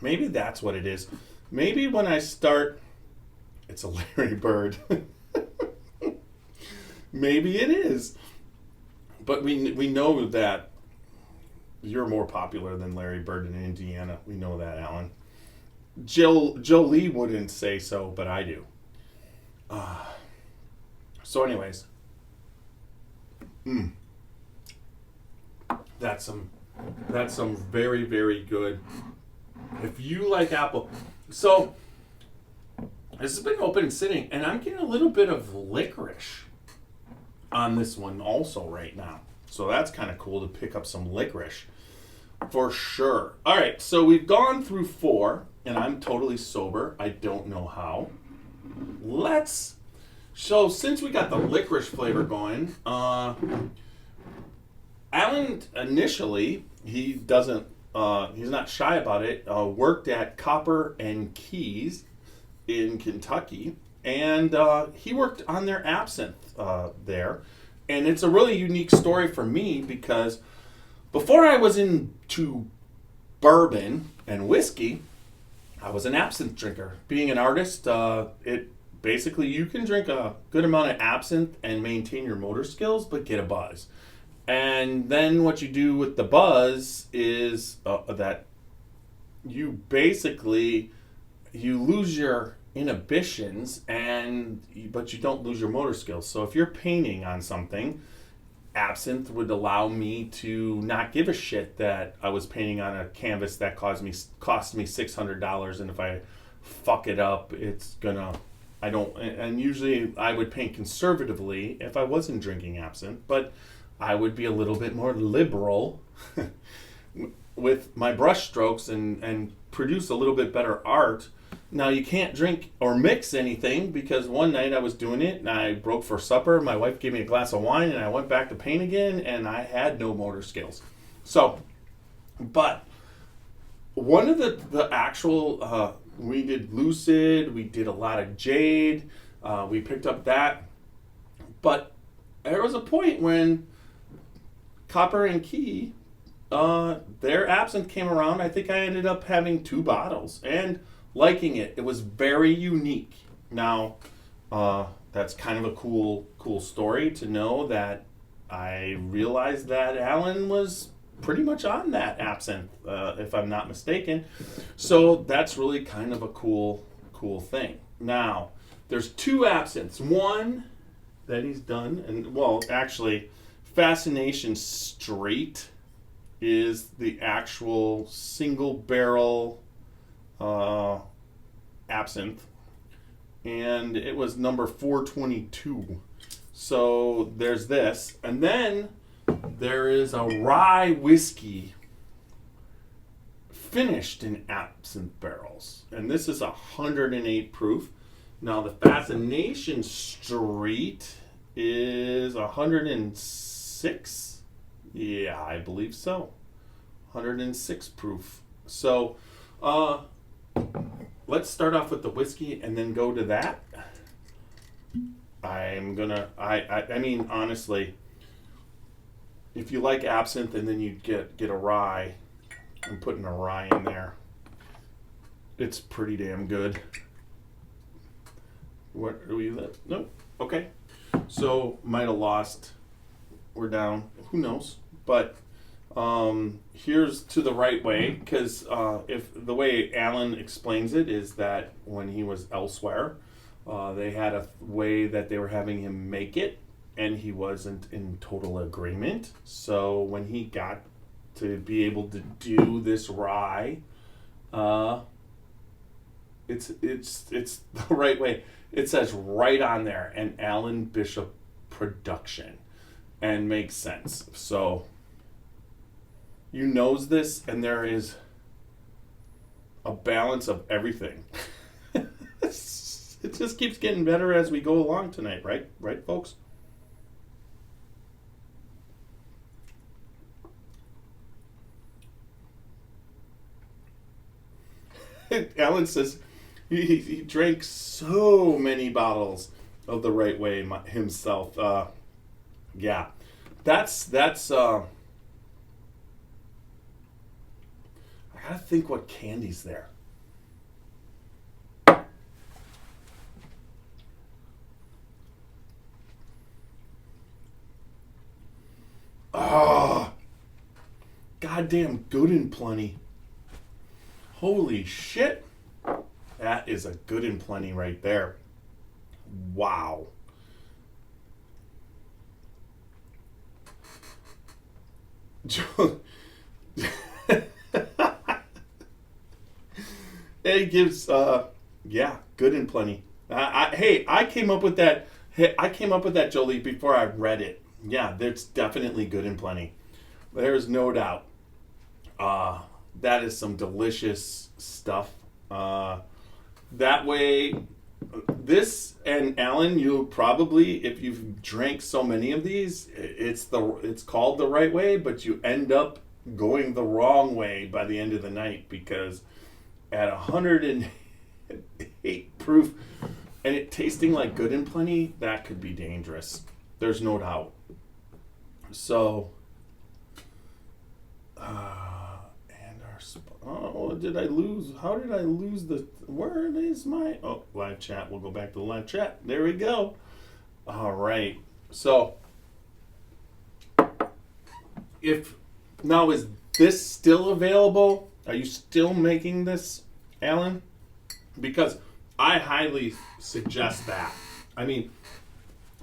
Maybe that's what it is. Maybe when I start, it's a Larry Bird. Maybe it is. But we know that you're more popular than Larry Bird in Indiana. We know that, Alan. Jolie wouldn't say so, but I do. So anyways. That's some very, very good. If you like apple. So, this has been open and sitting, and I'm getting a little bit of licorice on this one also right now. So that's kind of cool to pick up some licorice for sure. All right, so we've gone through 4, and I'm totally sober. I don't know how. So since we got the licorice flavor going, Alan initially, he's not shy about it, worked at Copper and Keys in Kentucky, and he worked on their absinthe there. And it's a really unique story for me because before I was into bourbon and whiskey, I was an absinthe drinker. Being an artist, basically you can drink a good amount of absinthe and maintain your motor skills, but get a buzz. And then what you do with the buzz is that you lose your inhibitions, but you don't lose your motor skills. So if you're painting on something, absinthe would allow me to not give a shit that I was painting on a canvas that cost me $600, and if I fuck it up, it's gonna. I don't. And usually I would paint conservatively if I wasn't drinking absinthe, but I would be a little bit more liberal with my brush strokes and produce a little bit better art. Now, you can't drink or mix anything, because one night I was doing it and I broke for supper. My wife gave me a glass of wine and I went back to paint again, and I had no motor skills. So, but one of the actual, we did Lucid, we did a lot of Jade, we picked up that. But there was a point when Copper and Key, their absinthe came around. I think I ended up having 2 bottles and liking it. It was very unique. Now, that's kind of a cool story to know that I realized that Alan was pretty much on that absinthe, if I'm not mistaken. So that's really kind of a cool thing. Now, there's 2 absinthes. One that he's done, and well, actually, Fascination Straight is the actual single barrel absinthe, and it was number 422. So there's this, and then there is a rye whiskey finished in absinthe barrels, and this is 108 proof. Now the Fascination Street is 106. Yeah, I believe so. 106 proof. So, let's start off with the whiskey and then go to that. I mean, honestly, if you like absinthe and then you get a rye, I'm putting a rye in there, it's pretty damn good. What are we at? Nope. Okay. So, might have lost. We're down. Who knows? But here's to the right way, because if the way Alan explains it is that when he was elsewhere, they had a way that they were having him make it, and he wasn't in total agreement. So when he got to be able to do this rye, it's the right way. It says right on there, an Alan Bishop production, and makes sense. So you knows this, and there is a balance of everything. It just keeps getting better as we go along tonight, right? Right, folks? Alan says he drank so many bottles of the right way himself. Yeah, that's I gotta think what candy's there. Oh, goddamn good and plenty. Holy shit. That is a good and plenty right there. Wow. It gives, yeah, good and plenty. I came up with that. Hey, I came up with that, Jolie, before I read it. Yeah, there's definitely good and plenty. There's no doubt. That is some delicious stuff. That way, this and Alan, you'll probably, if you've drank so many of these, it's called the right way, but you end up going the wrong way by the end of the night, because at 108 proof and it tasting like good and plenty, that could be dangerous. There's no doubt. So, oh, did I lose? How did I lose the? Where is my? Oh, live chat. We'll go back to the live chat. There we go. All right. So, is this still available? Are you still making this, Alan? Because I highly suggest that. I mean,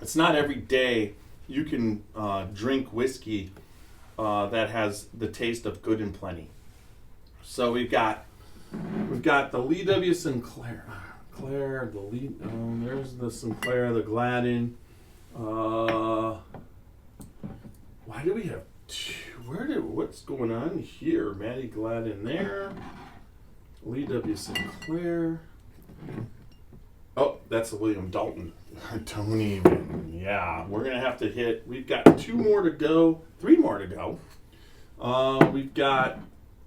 it's not every day you can drink whiskey that has the taste of good and plenty. So we've got the Lee W. Sinclair, the Lee. There's the Sinclair, the Gladden. Why do we have two? What's going on here? Maddie Gladden there. Lee W. Sinclair. Oh, that's the William Dalton. Don't even. Yeah, we're going to have to hit. We've got 3 more to go. We've got,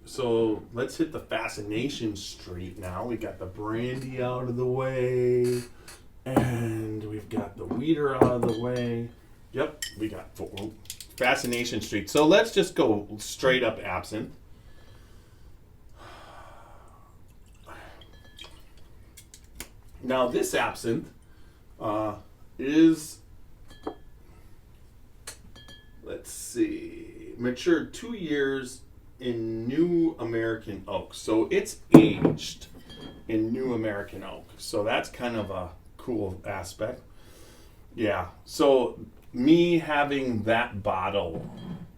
so let's hit the Fascination Street now. We got the Brandy out of the way. And we've got the Weeder out of the way. Yep, we got 4. Fascination Street. So let's just go straight up absinthe. Now this absinthe is, let's see, matured 2 years in New American Oak. So it's aged in New American Oak. So that's kind of a cool aspect. Yeah. So me having that bottle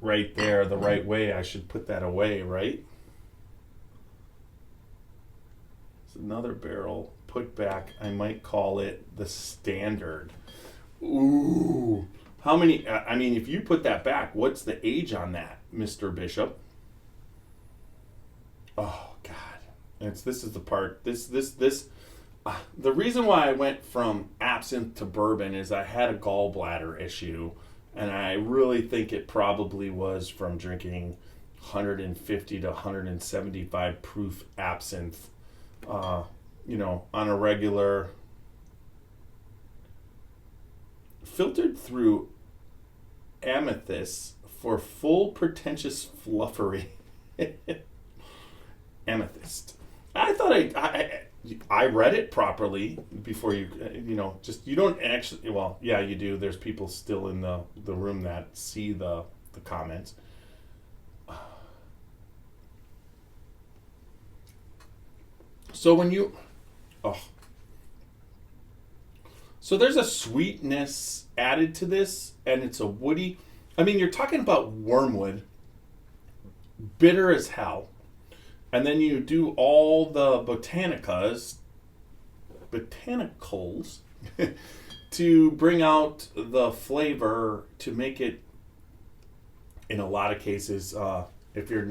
right there the right way, I should put that away, right? It's another barrel put back. I might call it the standard. Ooh. How many, I mean, if you put that back, what's the age on that, Mr. Bishop? Oh, God. This is the part, the reason why I went from absinthe to bourbon is I had a gallbladder issue, and I really think it probably was from drinking 150 to 175 proof absinthe, on a regular, filtered through amethyst for full pretentious fluffery. Amethyst. I thought I read it properly before you don't actually, well, yeah, you do. There's people still in the room that see the comments. So so there's a sweetness added to this, and it's a woody, I mean, you're talking about wormwood, bitter as hell. And then you do all the botanicals to bring out the flavor, to make it, in a lot of cases, if you're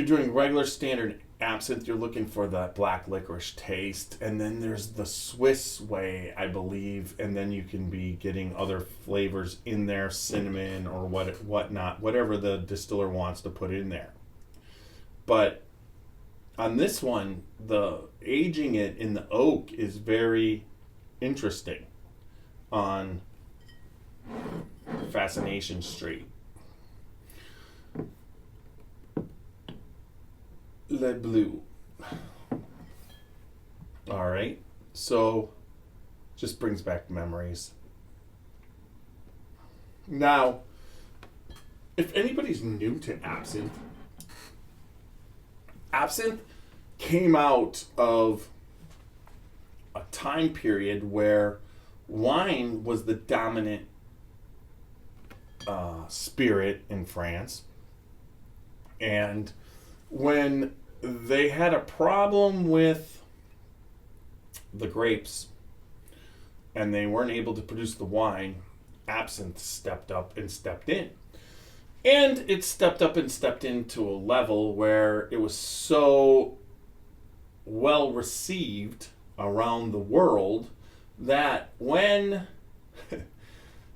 doing regular standard absinthe, you're looking for that black licorice taste, and then there's the Swiss way, I believe, and then you can be getting other flavors in there, cinnamon or whatnot, whatever the distiller wants to put in there. But on this one, the aging it in the oak is very interesting on Fascination Street. Le Bleu. All right, so just brings back memories. Now, if anybody's new to absinthe came out of a time period where wine was the dominant spirit in France, and when they had a problem with the grapes and they weren't able to produce the wine, absinthe stepped up and stepped in. And it stepped up and stepped into a level where it was so well received around the world that when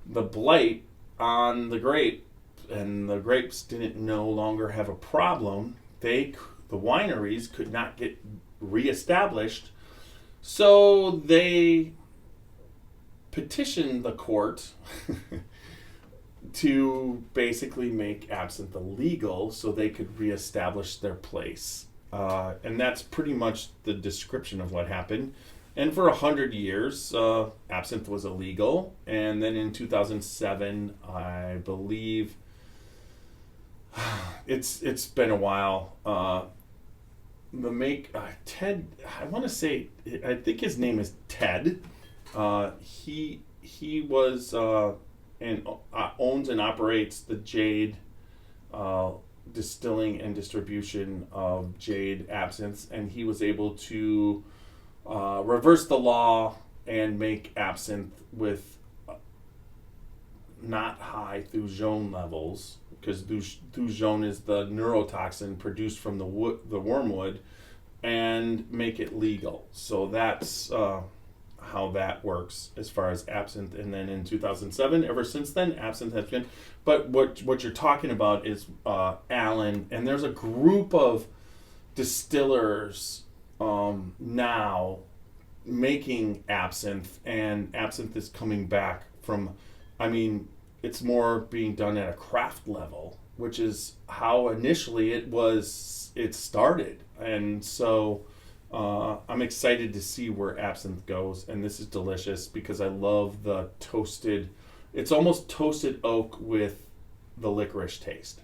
the blight on the grape and the grapes didn't no longer have a problem, the wineries could not get reestablished, so they petitioned the court to basically make absinthe illegal so they could reestablish their place. And that's pretty much the description of what happened. And for 100 years, absinthe was illegal. And then in 2007, I believe, it's been a while. Ted, I want to say, I think his name is Ted. He he was and owns and operates the Jade distilling and distribution of Jade absinthe, and he was able to reverse the law and make absinthe with not high thujone levels, because thujone is the neurotoxin produced from the wormwood, and make it legal. So that's how that works as far as absinthe. And then in 2007, ever since then, absinthe has been. But what you're talking about is Allen, and there's a group of distillers now making absinthe, and absinthe is coming back from, I mean, it's more being done at a craft level, which is how initially it started. And so I'm excited to see where absinthe goes, and this is delicious because I love the toasted, it's almost toasted oak with the licorice taste.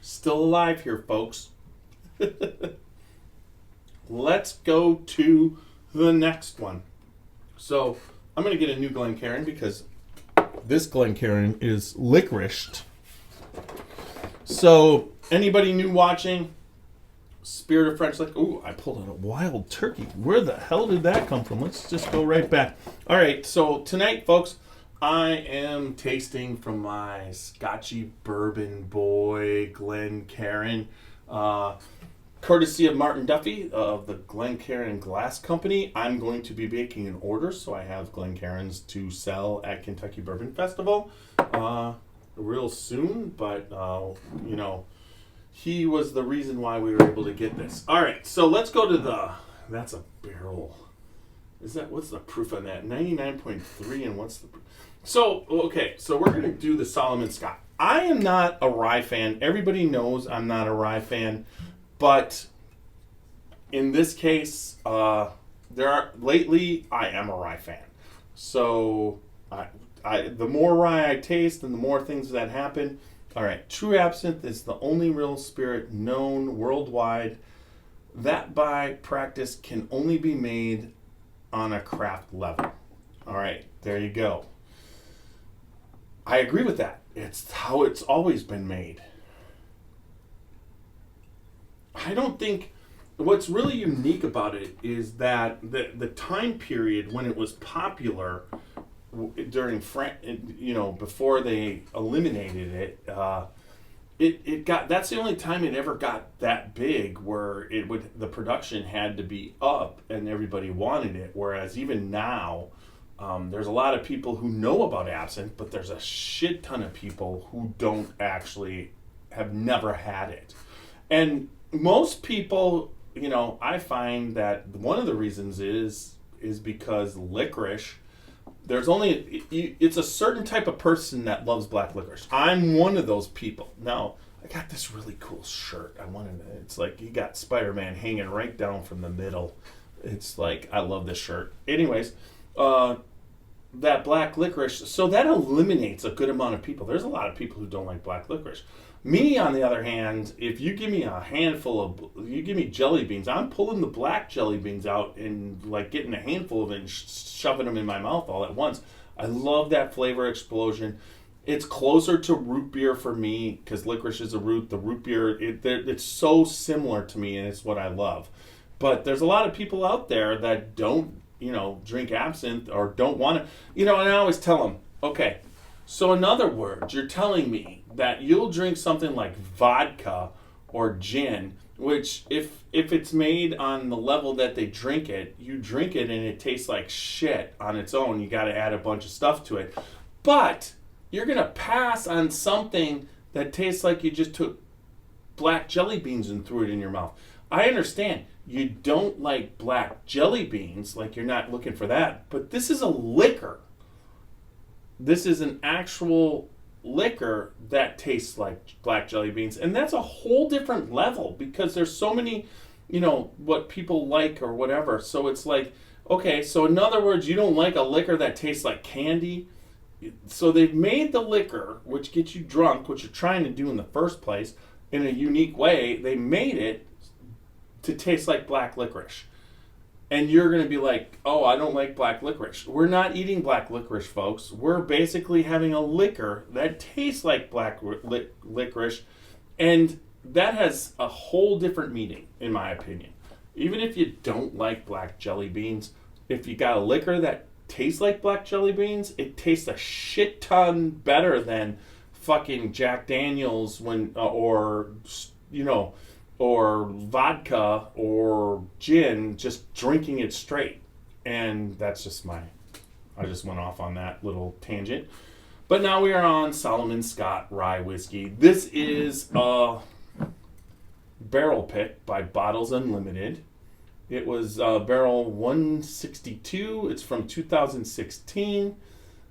Still alive here, folks. Let's go to the next one. So I'm going to get a new Glencairn because this Glencairn is licoriced. So anybody new watching? Spirit of French Lick. Ooh, I pulled out a wild turkey. Where the hell did that come from? Let's just go right back. All right, so tonight, folks, I am tasting from my Scotchy Bourbon Boy Glencairn, courtesy of Martin Duffy of the Glencairn Glass Company. I'm going to be making an order, so I have Glencairns to sell at Kentucky Bourbon Festival real soon, but you know, he was the reason why we were able to get this. All right, so let's go to that's a barrel. What's the proof on that? 99.3, and what's the proof? So, okay, so we're going to do the Salomon Scott. I am not a rye fan. Everybody knows I'm not a rye fan, but in this case, lately I am a rye fan. So, the more rye I taste and the more things that happen. All right, true absinthe is the only real spirit known worldwide that by practice can only be made on a craft level. All right, there you go. I agree with that. It's how it's always been made. I don't think what's really unique about it is that the time period when it was popular during before they eliminated it, it got, that's the only time it ever got that big where the production had to be up and everybody wanted it. Whereas even now, there's a lot of people who know about absinthe, but there's a shit ton of people who don't actually have never had it. And most people, I find that one of the reasons is because licorice, it's a certain type of person that loves black licorice. I'm one of those people. Now, I got this really cool shirt. It's like you got Spider-Man hanging right down from the middle. It's like, I love this shirt. Anyways, that black licorice, so that eliminates a good amount of people. There's a lot of people who don't like black licorice. Me, on the other hand, if you give me you give me jelly beans, I'm pulling the black jelly beans out and like getting a handful of it and shoving them in my mouth all at once. I love that flavor explosion. It's closer to root beer for me because licorice is a root. The root beer, it's so similar to me, and it's what I love. But there's a lot of people out there that don't, drink absinthe or don't want to, and I always tell them, okay, so in other words, you're telling me that you'll drink something like vodka or gin, which if it's made on the level that they drink it, you drink it and it tastes like shit on its own. You got to add a bunch of stuff to it. But you're going to pass on something that tastes like you just took black jelly beans and threw it in your mouth. I understand you don't like black jelly beans, like you're not looking for that, but this is a liquor. This is an actual liquor that tastes like black jelly beans, and that's a whole different level because there's so many, what people like or whatever. So it's like, okay, so in other words, you don't like a liquor that tastes like candy. So they've made the liquor, which gets you drunk, which you're trying to do in the first place, in a unique way. They made it to taste like black licorice. And you're going to be like, oh, I don't like black licorice. We're not eating black licorice, folks. We're basically having a liquor that tastes like black licorice. And that has a whole different meaning, in my opinion. Even if you don't like black jelly beans, if you got a liquor that tastes like black jelly beans, it tastes a shit ton better than fucking Jack Daniels or vodka or gin, just drinking it straight. And that's just I just went off on that little tangent. But now we are on Salomon Scott Rye Whiskey. This is a barrel pick by Bottles Unlimited. It was barrel 162. It's from 2016.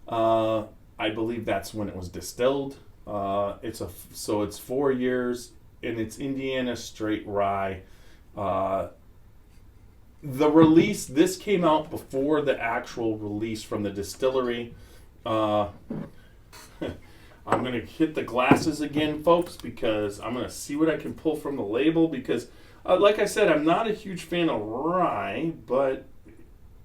I believe that's when it was distilled. So it's 4 years, and it's Indiana straight rye. The release, this came out before the actual release from the distillery. I'm going to hit the glasses again, folks, because I'm going to see what I can pull from the label, because like I said, I'm not a huge fan of rye, but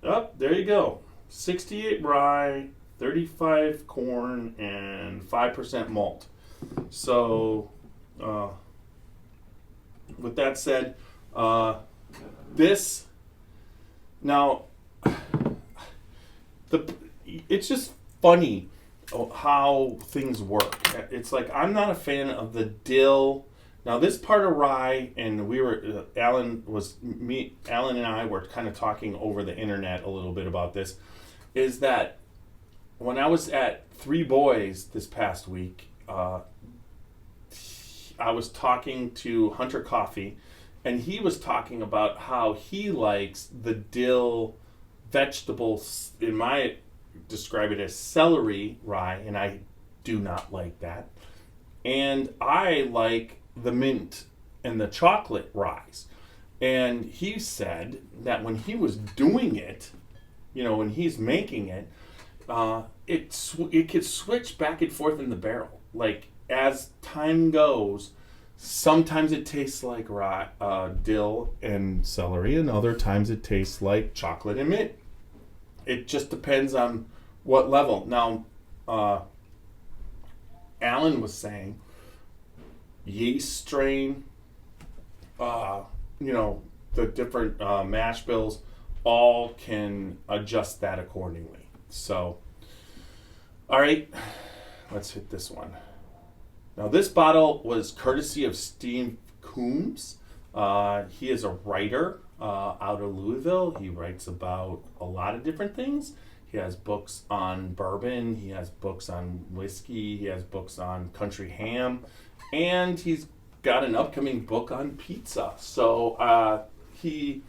there you go. 68 rye, 35 corn, and 5% malt. So, with that said, it's just funny how things work. It's like, I'm not a fan of the dill. Now, this part of rye, and Alan and I were kind of talking over the internet a little bit about this, is that when I was at Three Boys this past week, I was talking to Hunter Coffee, and he was talking about how he likes the dill vegetables, describe it as celery rye, and I do not like that. And I like the mint and the chocolate ryes. And he said that when he was doing it, when he's making it, it could switch back and forth in the barrel. Like, as time goes, sometimes it tastes like rye, dill and celery, and other times it tastes like chocolate and mint. It just depends on what level. Now, Alan was saying yeast strain, the different mash bills, all can adjust that accordingly. So, all right, let's hit this one. Now, this bottle was courtesy of Steve Coombs. He is a writer out of Louisville. He writes about a lot of different things. He has books on bourbon. He has books on whiskey. He has books on country ham. And he's got an upcoming book on pizza. So he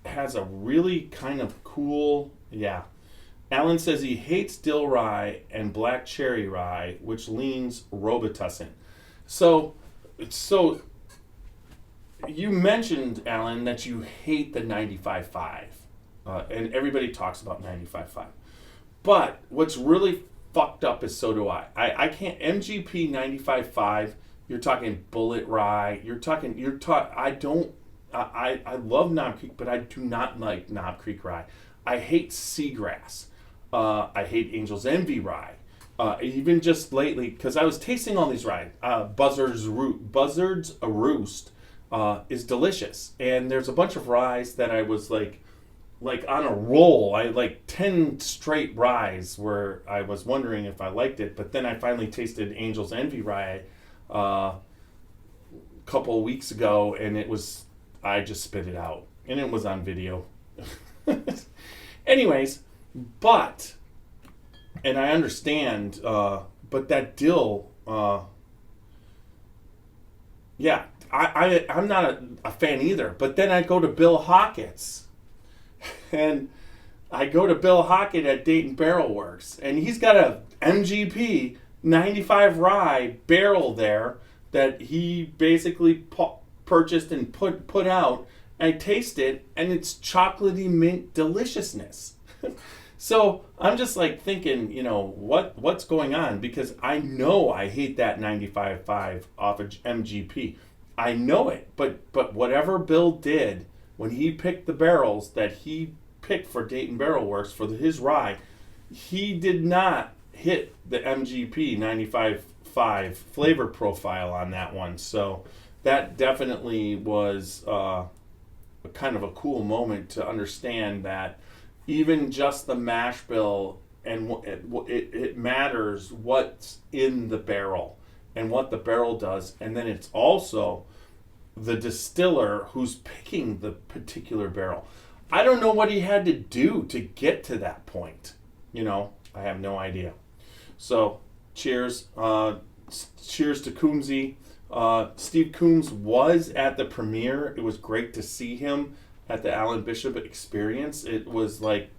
has a really kind of cool, Alan says he hates dill rye and black cherry rye, which leans Robitussin. So you mentioned, Alan, that you hate the 95.5. And everybody talks about 95.5. But what's really fucked up is so do I. I can't, MGP 95.5, you're talking Bullet Rye, I love Knob Creek, but I do not like Knob Creek Rye. I hate Seagrass. I hate Angel's Envy Rye. Even just lately, because I was tasting all these rye. Buzzard's a Roost is delicious. And there's a bunch of ryes that I was like on a roll. I like 10 straight ryes where I was wondering if I liked it, but then I finally tasted Angel's Envy Rye a couple of weeks ago, and I just spit it out, and it was on video. Anyways, and I understand, but that dill, I'm not a fan either. But then I go to Bill Hockett's, and I go to Bill Hockett at Dayton Barrel Works, and he's got a MGP 95 rye barrel there that he basically purchased and put out. I taste it, and it's chocolatey mint deliciousness. So I'm just like thinking, what's going on? Because I know I hate that 95.5 off of MGP. I know it, but whatever Bill did when he picked the barrels that he picked for Dayton Barrel Works for his rye, he did not hit the MGP 95.5 flavor profile on that one. So that definitely was kind of a cool moment to understand that even just the mash bill and it matters what's in the barrel and what the barrel does. And then it's also the distiller who's picking the particular barrel. I don't know what he had to do to get to that point. I have no idea. So, cheers. Cheers to Coombsy. Steve Coombs was at the premiere. It was great to see him at the Alan Bishop Experience. It was like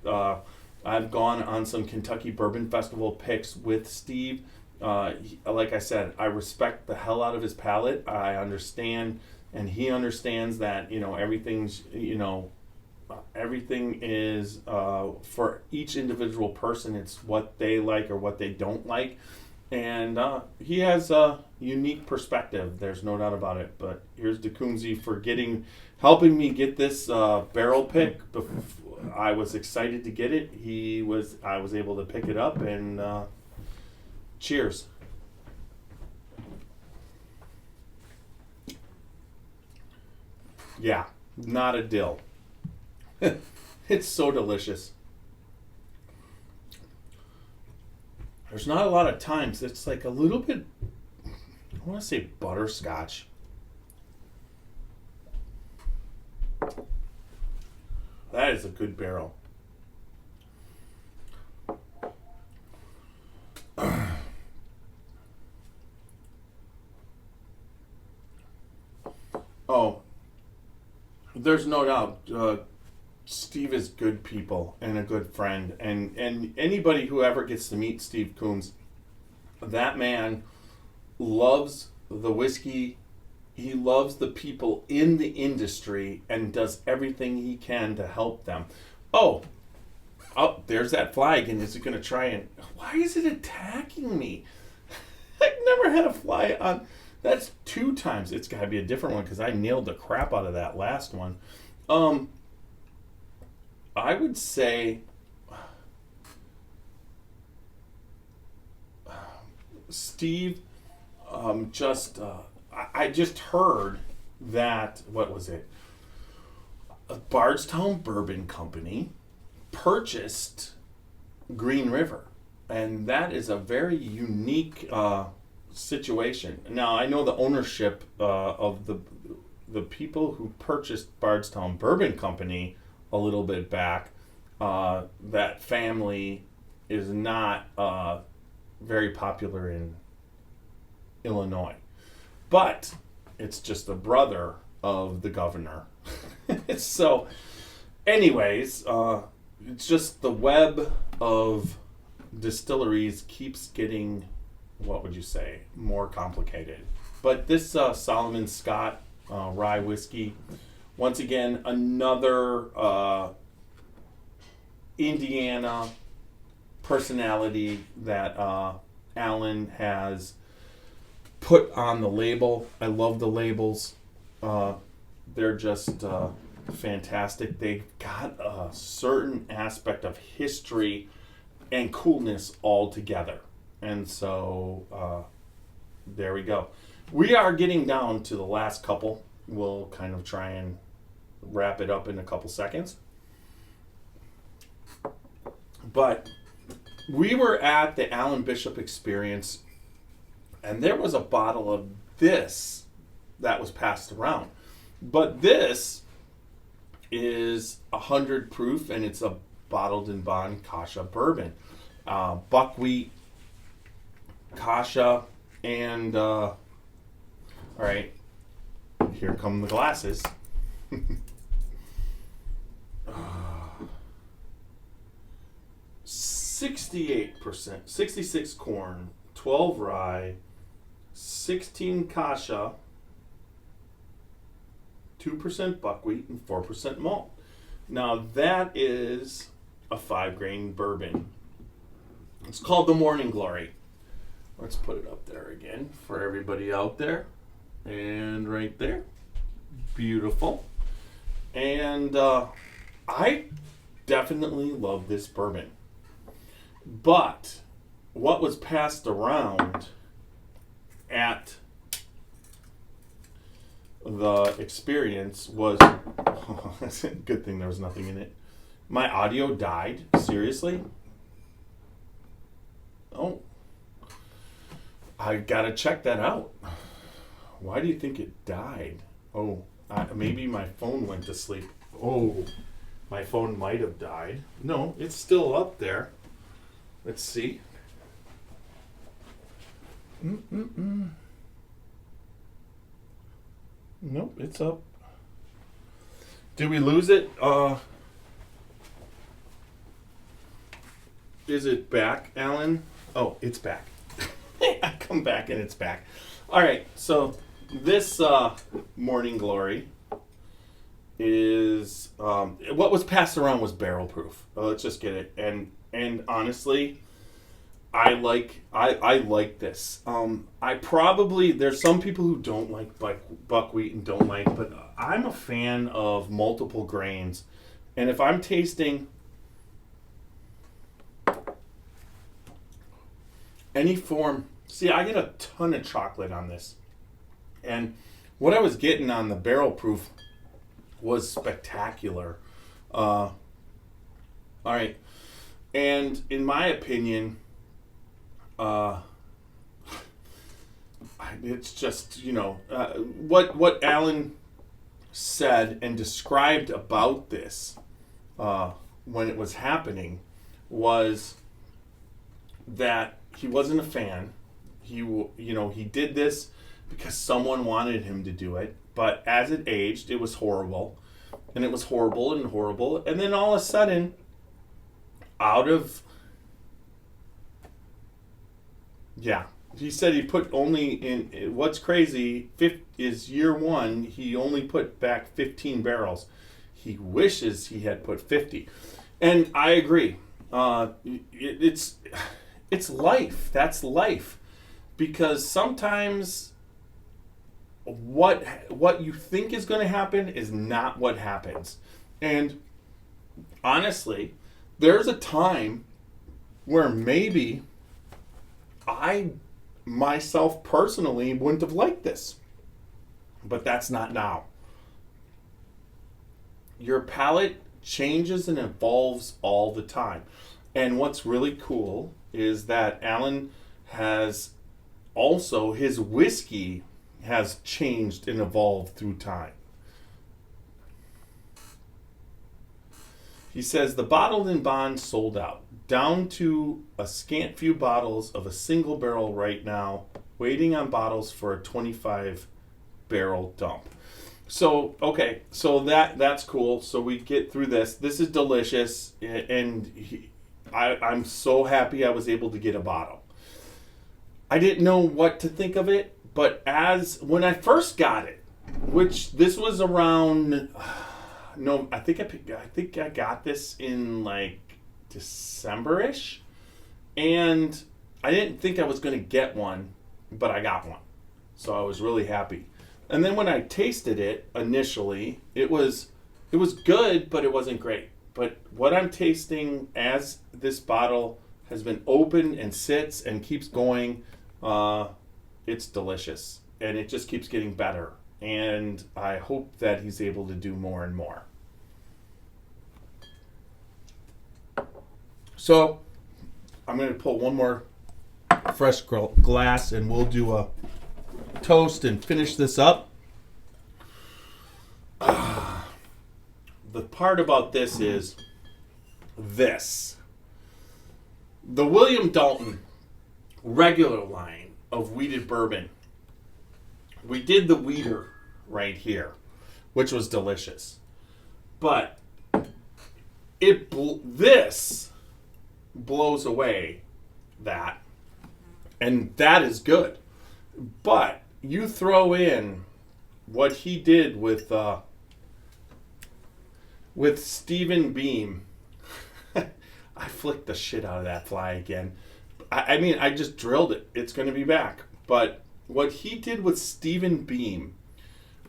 I've gone on some Kentucky Bourbon Festival picks with Steve. Like I said, I respect the hell out of his palate. I understand, and he understands that everything's everything is for each individual person. It's what they like or what they don't like. And he has a unique perspective. There's no doubt about it. But here's DeCoomsey for helping me get this barrel pick. I was excited to get it. I was able to pick it up, and cheers. Yeah, not a dill. It's so delicious. There's not a lot of times. It's like a little bit, I want to say butterscotch. That is a good barrel. Oh, there's no doubt. Steve is good people and a good friend, and anybody who ever gets to meet Steve Coombs, that man loves the whiskey. He loves the people in the industry and does everything he can to help them. Oh, there's that fly again. Is it going to try and... Why is it attacking me? I've never had a fly on... That's 2 times. It's got to be a different one because I nailed the crap out of that last one. I would say Steve I just heard that, what was it? A Bardstown Bourbon Company purchased Green River, and that is a very unique situation. Now, I know the ownership of the people who purchased Bardstown Bourbon Company a little bit back. That family is not very popular in Illinois, but it's just a brother of the governor. So anyways, it's just the web of distilleries keeps getting, what would you say, more complicated. But this Salomon Scott rye whiskey, once again, another Indiana personality that Alan has put on the label. I love the labels. They're just fantastic. They've got a certain aspect of history and coolness all together. And so there we go. We are getting down to the last couple. We'll kind of try and wrap it up in a couple seconds. But we were at the Alan Bishop Experience, and there was a bottle of this that was passed around. But this is 100 proof, and it's a bottled and bond Kasha Bourbon. Buckwheat, Kasha, and all right, here come the glasses. 68%, 66 corn, 12 rye, 16 Kasha, 2% buckwheat, and 4% malt. Now that is a 5-grain bourbon. It's called the Morning Glory. Let's put it up there again for everybody out there. And right there. Beautiful. And I definitely love this bourbon. But what was passed around at the experience was... Oh, that's a good thing there was nothing in it. My audio died? Seriously? Oh. I gotta check that out. Why do you think it died? Oh, maybe my phone went to sleep. Oh, my phone might have died. No, it's still up there. Let's see. Nope, it's up. Did we lose it? Is it back, Alan? Oh, it's back. I come back and it's back. All right, so this Morning Glory is what was passed around was barrel proof. Let's just get it. And honestly, I like this. I probably, there's some people who don't like buckwheat and don't like, but I'm a fan of multiple grains. And if I'm tasting any form, see, I get a ton of chocolate on this. And what I was getting on the barrel proof was spectacular. All right. And in my opinion, it's just, what Alan said and described about this when it was happening was that he wasn't a fan. He did this because someone wanted him to do it, but as it aged, it was horrible, and it was horrible and horrible, and then all of a sudden, he said he put only in, what's crazy is year one, he only put back 15 barrels. He wishes he had put 50. And I agree. It's life. That's life. Because sometimes what you think is going to happen is not what happens. And honestly, there's a time where maybe I myself personally wouldn't have liked this. But that's not now. Your palate changes and evolves all the time. And what's really cool is that Alan has also, his whiskey has changed and evolved through time. He says the bottled in bond sold out, down to a scant few bottles of a single barrel right now, waiting on bottles for a 25 barrel dump. So, okay, so that's cool. So we get through this. This is delicious, and I'm so happy I was able to get a bottle. I didn't know what to think of it, but when I first got it, which this was around, I think I got this in like December-ish, and I didn't think I was going to get one, but I got one, so I was really happy. And then when I tasted it initially, it was good, but it wasn't great. But what I'm tasting as this bottle has been opened and sits and keeps going, it's delicious, and it just keeps getting better. And I hope that he's able to do more and more. So I'm going to pull one more fresh glass, and we'll do a toast and finish this up. The part about this is this. The William Dalton regular line of wheated bourbon. We did the wheater right here, which was delicious. But this blows away that, and that is good. But you throw in what he did with Stephen Beam. I flicked the shit out of that fly again. I mean, I just drilled it. It's going to be back. But what he did with Stephen Beam,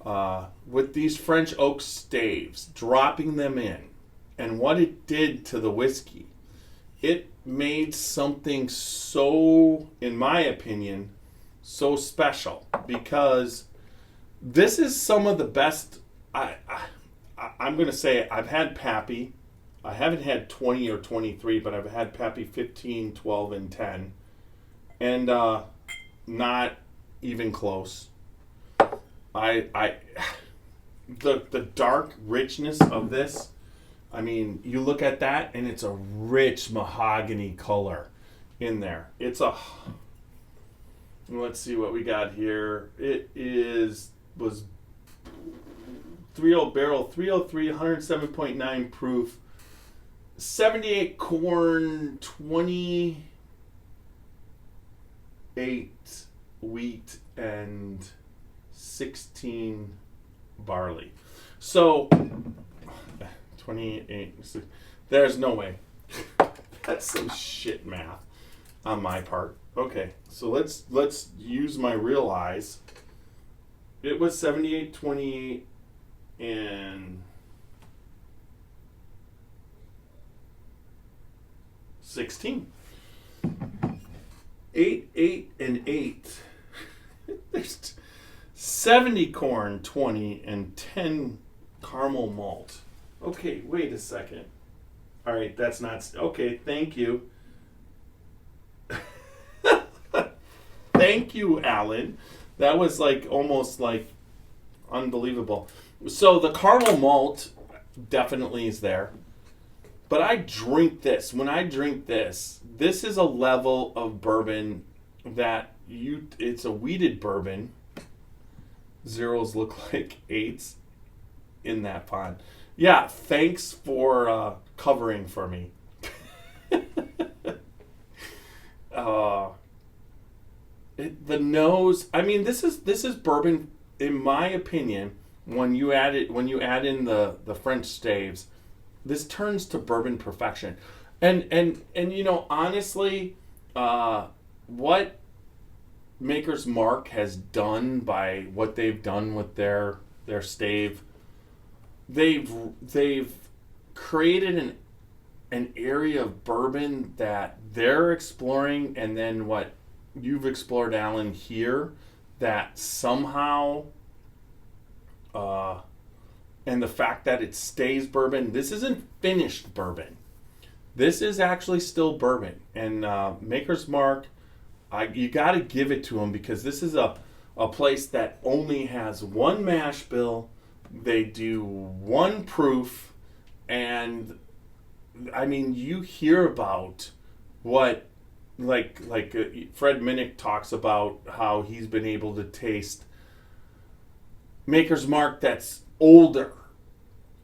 with these French oak staves, dropping them in, and what it did to the whiskey. It made something so, in my opinion, so special, because this is some of the best. I'm going to say I've had Pappy. I haven't had 20 or 23, but I've had Pappy 15, 12, and 10. And not even close. The dark richness of this, I mean, you look at that and it's a rich mahogany color in there. Let's see what we got here. Was 3.0 barrel, 303, 107.9 proof, 78 corn, 28 wheat, and 16 barley. So 28. There's no way. That's some shit math on my part. Okay, so let's use my real eyes. It was 78, 28, and 16. 8, 8, and 8. There's 70 corn, 20, and 10 caramel malt. Okay, wait a second. All right, that's not... Okay, thank you. Thank you, Alan. That was almost unbelievable. So the caramel malt definitely is there. But I drink this. When I drink this is a level of bourbon that it's a wheated bourbon. Zeros look like 8s in that font. Yeah, thanks for covering for me. The nose, I mean, this is bourbon, in my opinion. When you add in the French staves, this turns to bourbon perfection. And honestly, what Maker's Mark has done by what they've done with their stave, they've created an area of bourbon that they're exploring, and then what you've explored, Alan, here, that somehow and the fact that it stays bourbon. This isn't finished bourbon. This is actually still bourbon. And Maker's Mark, you got to give it to them, because this is a place that only has one mash bill. They do one proof, and I mean, you hear about what Fred Minnick talks about how he's been able to taste Maker's Mark that's older,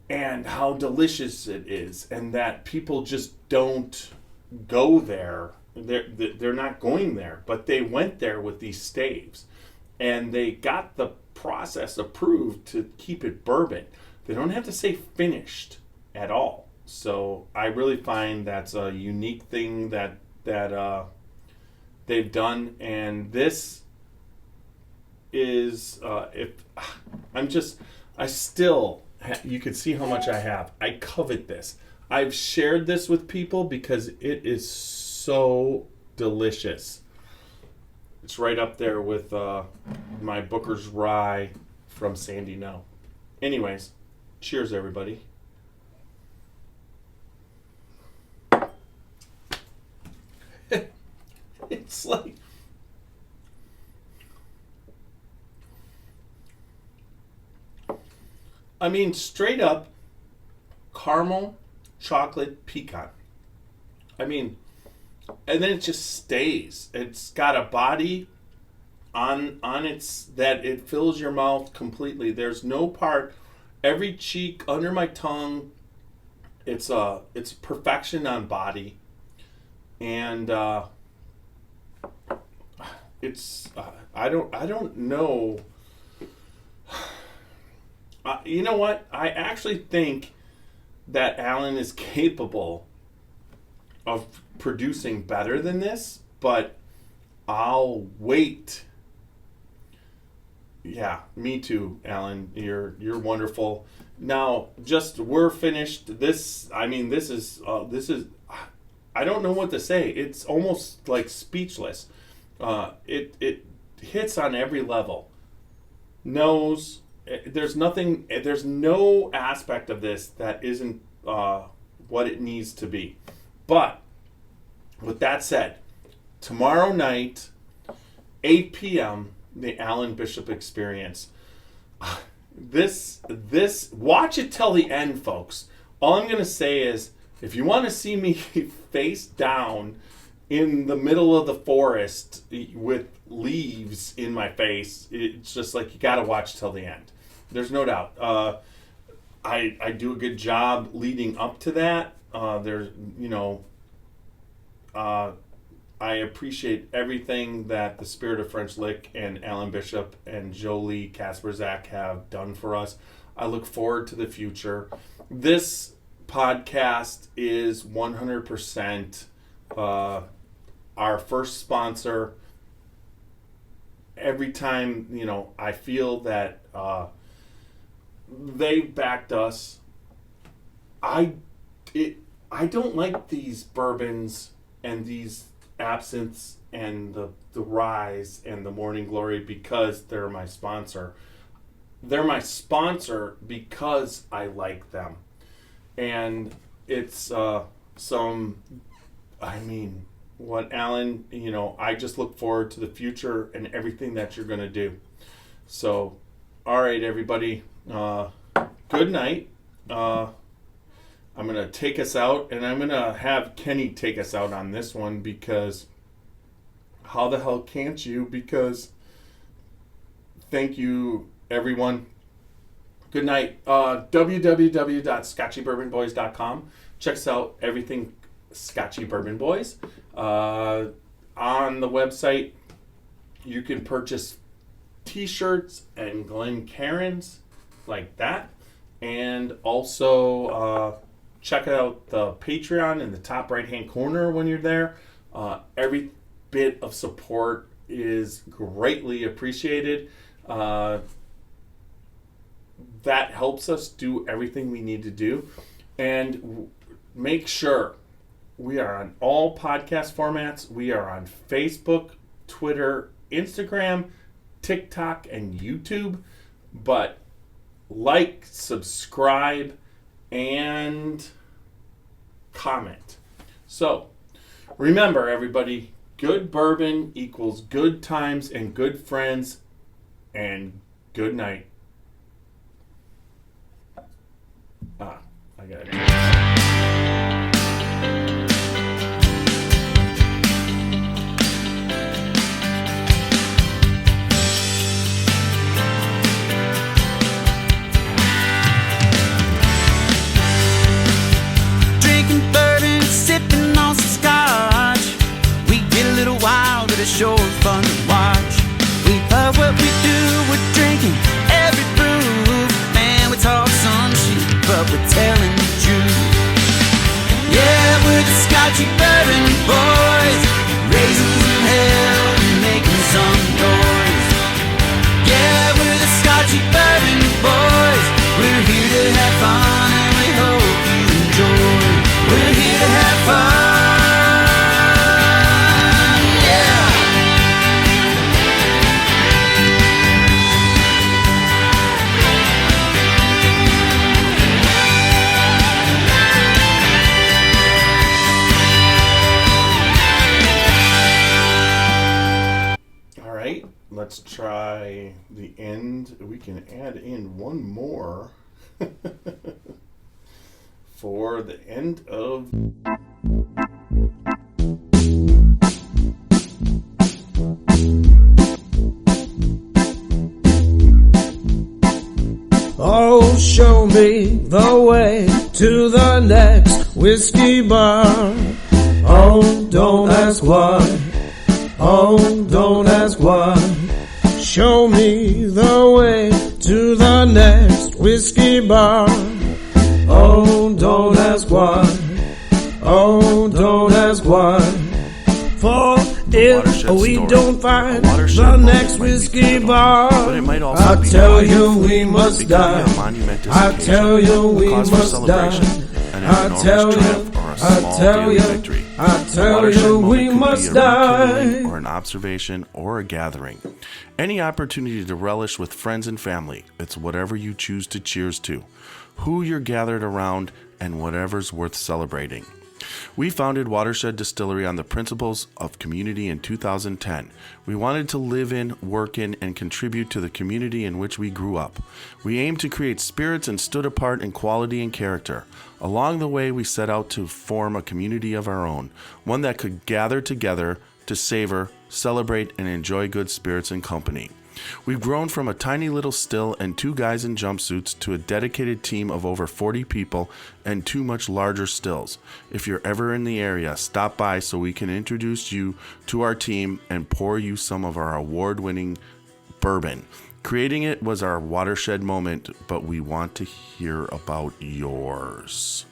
and how delicious it is, and that people just don't go there. They're not going there, but they went there with these staves, and they got the process approved to keep it bourbon. They don't have to say finished at all. So I really find that's a unique thing that they've done, and this is you can see how much I have. I covet this. I've shared this with people because it is so delicious. It's right up there with my Booker's Rye from Sandy No. Anyways, cheers, everybody. It's like... I mean, straight up caramel, chocolate, pecan. I mean, and then it just stays. It's got a body on its that it fills your mouth completely. There's no part, every cheek, under my tongue. It's perfection on body, and it's I don't know. You know what? I actually think that Alan is capable of producing better than this, but I'll wait Yeah, me too, Alan. You're wonderful. Now, we're finished. This is I don't know what to say. It's almost like speechless. It hits on every level. There's no aspect of this that isn't what it needs to be. But with that said, tomorrow night, 8 p.m., the Alan Bishop Experience. This watch it till the end, folks. All I'm gonna say is, if you want to see me face down in the middle of the forest with leaves in my face, it's just like you gotta watch till the end. There's no doubt. I do a good job leading up to that. I appreciate everything that the Spirit of French Lick and Alan Bishop and Jolie Kasperzak have done for us. I look forward to the future. This podcast is 100% our first sponsor. Every time, I feel that they've backed us. I don't like these bourbons and these absinthes and the ryes and the Morning Glory because they're my sponsor. They're my sponsor because I like them. And it's what Alan, I just look forward to the future and everything that you're going to do. So, all right, everybody, good night. I'm going to take us out, and I'm going to have Kenny take us out on this one because how the hell can't you? Because thank you, everyone. Good night. www.scotchybourbonboys.com. Check us out, everything Scotchy Bourbon Boys. On the website, you can purchase t-shirts and Glencairns like that. And also check out the Patreon in the top right-hand corner when you're there. Every bit of support is greatly appreciated. That helps us do everything we need to do. And make sure we are on all podcast formats. We are on Facebook, Twitter, Instagram, TikTok, and YouTube. But like, subscribe, and comment. So, remember, everybody, good bourbon equals good times and good friends, and good night. I got it. Sipping on some scotch, we get a little wild, but it's sure fun to watch. We love what we do, we're drinking every brew. Man, we talk some shit, but we're telling the truth. Yeah, we're the Scotchy Bourbon Boys, raisins in hell and making some noise. Yeah, we're the Scotchy Bourbon Boys, we're here to have fun and we hope you enjoy. We're here to have fun, yeah. All right, let's try the end. We can add in one more. For the end of Oh, show me the way to the next whiskey bar. Oh, don't ask why. Oh, don't ask why. Show me the way to the next whiskey bar. Oh, don't ask why. Oh, don't ask why. For it watershed if we story, don't find a watershed the moment next might be whiskey pivotal, bar, but it might also I be tell defining. you we must Becoming die. a monumentous I occasion, tell you a we cause for must celebration, die. an I enormous tell triumph, you, or a I small tell daily you, victory. I A tell watershed you moment we could must be a rekindling die. or an observation or a gathering. Any opportunity to relish with friends and family. It's whatever you choose to cheers to, who you're gathered around, and whatever's worth celebrating. We founded Watershed Distillery on the principles of community in 2010. We wanted to live in, work in, and contribute to the community in which we grew up. We aimed to create spirits and stood apart in quality and character. Along the way, we set out to form a community of our own, one that could gather together to savor, celebrate, and enjoy good spirits and company. We've grown from a tiny little still and 2 guys in jumpsuits to a dedicated team of over 40 people and 2 much larger stills. If you're ever in the area, stop by so we can introduce you to our team and pour you some of our award-winning bourbon. Creating it was our watershed moment, but we want to hear about yours.